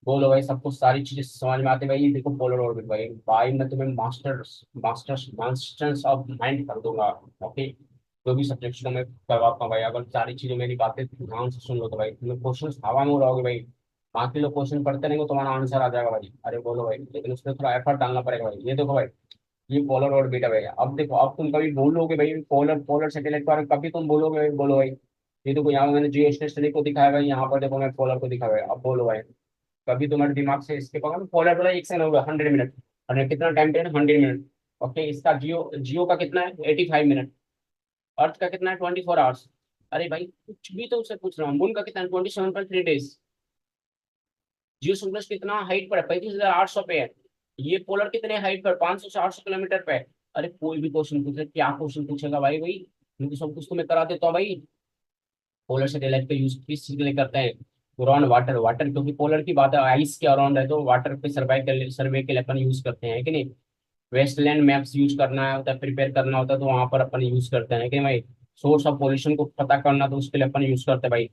बोलो भाई, सबको सारी चीजें समझ में आती है भाई। ये देखो पोलर ऑर्बिट भाई, भाई मैं तुम्हें मास्टर्स ऑफ माइंड कर दूंगा। ओके, जो भी सब्जेक्ट को मैं करवाता हूँ भाई, अगर सारी चीजें मेरी बातें ध्यान से सुन लो तो भाई तुम्हें क्वेश्चन हवा में उड़ाओगे भाई। बाकी लोग क्वेश्चन पढ़ते रहेंगे तुम्हारा आंसर आ जाएगा भाई। अरे बोलो भाई, लेकिन उसमें थोड़ा एफर्ट डालना पड़ेगा भाई। ये देखो भाई, ये पोलर और बीटा भैया, अब देखो अब तुम कभी बोलोगे भाई पोलर पोलर सैटेलाइट के बारे में, कभी तुम बोलोगे भाई, बोलो भाई। ये देखो यहाँ मैंने जियो स्टेशनरी को दिखाया भाई, यहाँ पर देखो मैं पोलर को दिखाया भाई, अब बोलो भाई। कभी तुम्हारे दिमाग से इसके पकड़ पोलर बोला एक सेकंड होगा 100 मिनट, और कितना टाइम पीरियड 100 मिनट। ओके, इसका जियो जियो का कितना है 85 मिनट, अर्थ का कितना है 24 आवर्स। अरे भाई कुछ भी तो उससे पूछ रहा हूँ, मून का कितना है 27.3 डेज। जियो सिंक्रोनस कितना हाइट पर है, 35,800 पे है। ये पोलर कितने हाइट पर, 500 से 800 किलोमीटर पे है। अरे कोई भी क्वेश्चन पूछे, क्या क्वेश्चन पूछेगा भाई भाई, क्योंकि सब कुछ तो मैं करा देता हूँ भाई। पोलर सैटेलाइट का यूज किस चीज के लिए करते हैं, अराउंड वाटर, वाटर क्योंकि पोलर की बात है, आइस के अराउंड है तो वाटर पे सर्वे के लिए अपन यूज करते हैं कि नहीं। वेस्टलैंड मैप्स यूज करना होता है, प्रिपेयर करना होता है, तो वहां पर अपन यूज करते हैं कि भाई। सोर्स ऑफ पोल्यूशन को पता करना तो उसके लिए अपन यूज करते हैं भाई।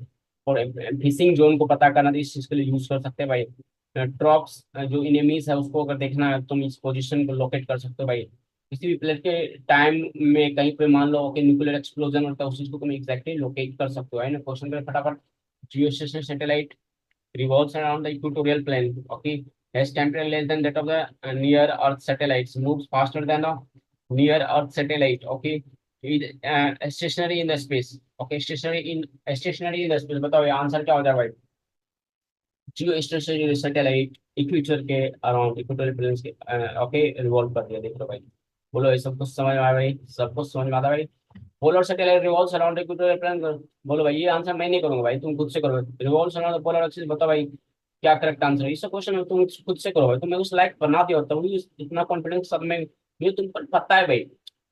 और फिशिंग जोन को पता करना तो इस चीज के लिए यूज कर सकते हैं भाई। ट्रॉप्स जो इनेमीज है उसको अगर देखना है तुम इस पोजीशन को लोकेट कर सकते हो भाई। किसी भी प्लेस के टाइम में कहीं पे मान लो कि न्यूक्लियर एक्सप्लोजन होता है, उस चीज को तुम एग्जैक्टली लोकेट कर सकते हो, है ना। क्वेश्चन पे फटाफट, geostationary satellite revolves around the equatorial plane. Okay, has temperature less than that of the near Earth satellites. Moves faster than the near Earth satellite. Okay, is stationary in the space. Okay, stationary in the space. बताओ ये answer क्या हो जाएगा भाई। जियो stationery satellite equator के around equatorial plane के okay revolve कर दिया, देख लो भाई। बोलो ये सब कुछ समझ में आया भाई, सब कुछ समझ में आता है भाई। Polar satellite revolves around equatorial plane. बोलो भाई, ये आंसर मैं नहीं करूंगा भाई, तुम खुद से करो। Revolves around the polar axis, बताओ भाई क्या करेक्ट आंसर है इस क्वेश्चन में, तुम खुद से करो भाई। तुम्हें उस लाइक बना दिया होता हूँ, इतना कॉन्फिडेंस सब में ये तुमको पता है भाई।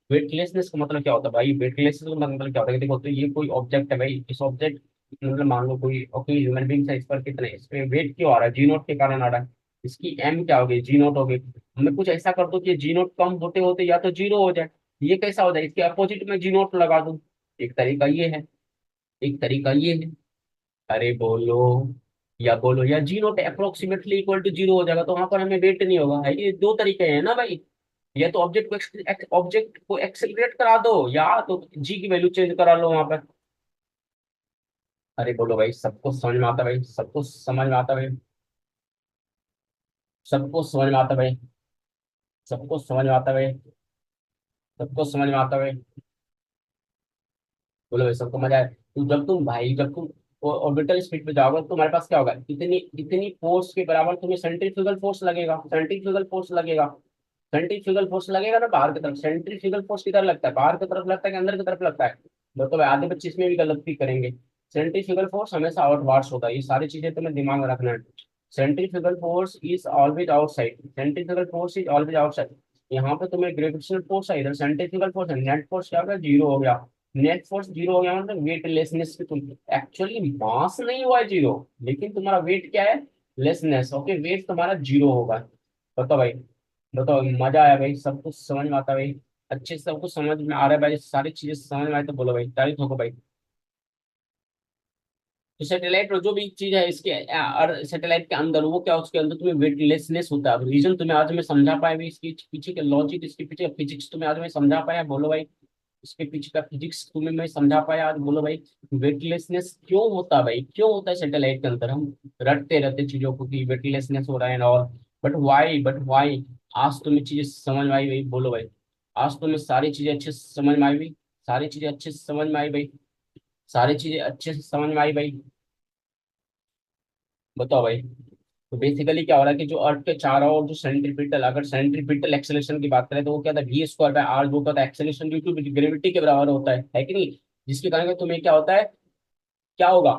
वेटलेसनेस का मतलब क्या होता है भाई, वेटलेसनेस का मतलब क्या होता है कि देखो, तो ये कोई ऑब्जेक्ट है भाई, इस ऑब्जेक्ट मतलब मान लो कोई ओके ह्यूमन बींग है, इस पर कितने इस पे वेट क्यों आ रहा है, जी नोट के कारण आ रहा है। इसकी एम क्या होगी, जी नोट होगी। मैं कुछ ऐसा कर दूं कि जी नोट कम होते होते या तो जीरो हो जाए, ये कैसा हो जाए, इसके अपोजिट में जी नोट लगा दूं। एक तरीका ये है, एक तरीका ये है। अरे बोलो, या बोलो या G not approximately equal to zero हो जाएगा, तो वहां पर हमें वेट नहीं होगा, है ये दो तरीके हैं ना भाई। या तो ऑब्जेक्ट को एक्सेलरेट करा दो, या तो जी की वैल्यू चेंज करा लो वहां पर। अरे बोलो भाई, सबको समझ में आता है भाई, सबको समझ में आता है भाई, सबको समझ में आता है भाई, सबको समझ में आता है भाई, सबको समझ में आता है भाई। बोलो भाई सबको मजा आए। तो जब तुम ऑर्बिटल स्पीड पे जाओगे तो तुम्हारे पास क्या होगा, इतनी इतनी फोर्स के बराबर तुम्हें सेंट्रीफ्यूगल फोर्स लगेगा, सेंट्रीफ्यूगल फोर्स लगेगा। सेंट्रीफ्यूगल फोर्स लगेगा ना बाहर की तरफ। सेंट्रीफ्यूगल फोर्स किधर लगता है, बाहर की तरफ लगता है कि अंदर की तरफ लगता है? तो भाई आधे बच्चे इसमें भी गलती करेंगे। सेंट्रीफ्यूगल फोर्स हमेशा आउटवार्ड्स होता है, ये सारी चीजें तुम्हें दिमाग में रखना है। Centrifugal force is always outside, centrifugal force is always outside. यहाँ पे तुम्हें ग्रेविटेशनल फोर्स है, इधर सेंट्रीफ्यूगल फोर्स है, नेट फोर्स क्या होगा, जीरो हो गया। नेट फोर्स जीरो हो गया मतलब वेटलेसनेस पे तुम एक्चुअली मास नहीं हुआ है जीरो, लेकिन तुम्हारा वेट क्या है, लेसनेस। ओके, वेट तुम्हारा जीरो होगा। बताओ भाई, बताओ मजा आया भाई, सब कुछ समझ में आता है भाई, अच्छे से सब कुछ समझ में आ रहा है भाई, सारी चीजें समझ में आए तो बोलो भाई, तारीफ ठोको भाई। तो सैटेलाइट जो भी चीज है इसके सैटेलाइट के अंदर वो क्या, उसके अंदर तुम्हें वेटलेसनेस होता है। रीजन तुम्हें आज मैं समझा पाया भाई, इसके पीछे के लॉजिक, इसके पीछे का फिजिक्स तुम्हें आज मैं समझा पाया, बोलो भाई। इसके पीछे का फिजिक्स तुम्हें मैं समझा पाया आज, बोलो भाई। वेटलेसनेस क्यों होता है भाई, क्यों होता है सैटेलाइट के अंदर, हम रटते रहते चीजों को कि वेटलेसनेस हो रहा है और बट वाई आज तुम्हें चीजें समझ में आई भाई, बोलो भाई। आज तुम्हें सारी चीजें अच्छे से समझ में आई भाई, सारी चीजें अच्छे से समझ में आई भाई, सारी चीजें अच्छे से समझ में आई भाई। बताओ भाई। तो बेसिकली क्या हो रहा है कि जो अर्थ के चारों ओर जो सेंट्रीपिटल, अगर सेंट्रीपिटल एक्सेलेरेशन की बात करें तो वो क्या था, वी स्क्वायर बाय आर जो होता है, एक्सेलेरेशन ड्यू टू ग्रेविटी के बराबर होता है कि नहीं? जिसके कारण तुम्हें क्या होता है, क्या होगा,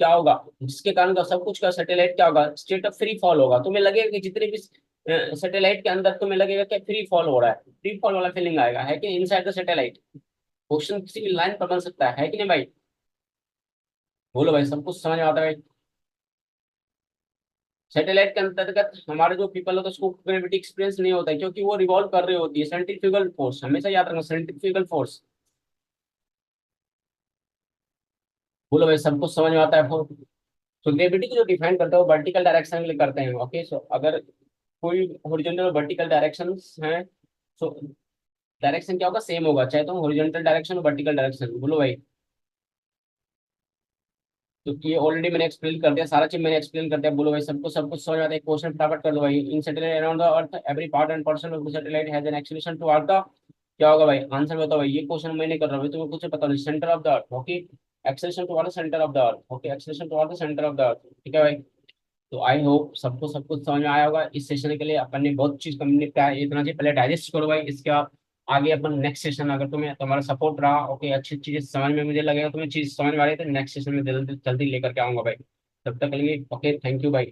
क्या होगा, जिसके कारण का सब कुछ का सैटेलाइट क्या होगा, स्टेट ऑफ फ्री फॉल होगा। तुम्हें लगेगा कि जितने भी सैटेलाइट के अंदर तुम्हें लगेगा कि फ्री फॉल हो रहा है, फ्री फॉल वाला फीलिंग आएगा, है कि इनसाइड द सैटेलाइट। क्वेश्चन किसी भी लाइन पर बन सकता है कि नहीं भाई? बोलो भाई, सब कुछ समझ में आता है भाई। सैटेलाइट के अंतर्गत हमारे जो पीपल होता है उसको ग्रेविटी एक्सपीरियंस नहीं होता है, क्योंकि वो रिवॉल्व कर रही होती है, सेंट्रीफ्यूगल फोर्स हमेशा याद रखना, सेंट्रीफ्यूगल फोर्स। बोलो भाई, सब कुछ समझ में आता है फोर्स। तो ग्रेविटी को जो डिफाइन करते हैं वो वर्टिकल डायरेक्शन के लिए करते हैं। ओके, सो अगर कोई हॉरिजॉन्टल और वर्टिकल डायरेक्शंस हैं, तो डायरेक्शन क्या होगा, सेम होगा, चाहे तो हॉरिजॉन्टल डायरेक्शन और वर्टिकल डायरेक्शन। बोलो भाई। तो ये ऑलरेडी मैंने एक्सप्लेन कर दिया, सारा चीज मैंने एक्सप्लेन कर दिया। बोलो भाई, सबको सब कुछ समझ में आता है, क्वेश्चन फटाफट कर दो भाई। In satellite around the earth every part and person of the satellite has an acceleration to earth the, क्या होगा भाई, आंसर बताओ भाई। ये क्वेश्चन मैं नहीं कर रहा भाई, तुम्हें कुछ पता नहीं, centre of the earth. Okay, acceleration to the centre of the earth. Okay, acceleration to the centre of the earth. ठीक है भाई। तो आई होप सबको सब कुछ समझ में आया होगा। इस सेशन के लिए अपन ने बहुत चीज कंप्लीट किया है, इतना चीज पहले डाइजेस्ट करो भाई, इसके बाद आगे अपन नेक्स्ट सेशन, अगर तुम्हें तुम्हारा सपोर्ट रहा, ओके, अच्छी चीजें समझ में, मुझे लगेगा तुम्हें चीज समझ में आ रही है, तो नेक्स्ट सेशन में जल्दी जल्दी लेकर के आऊंगा भाई। तब तक के लिए ओके, थैंक यू भाई।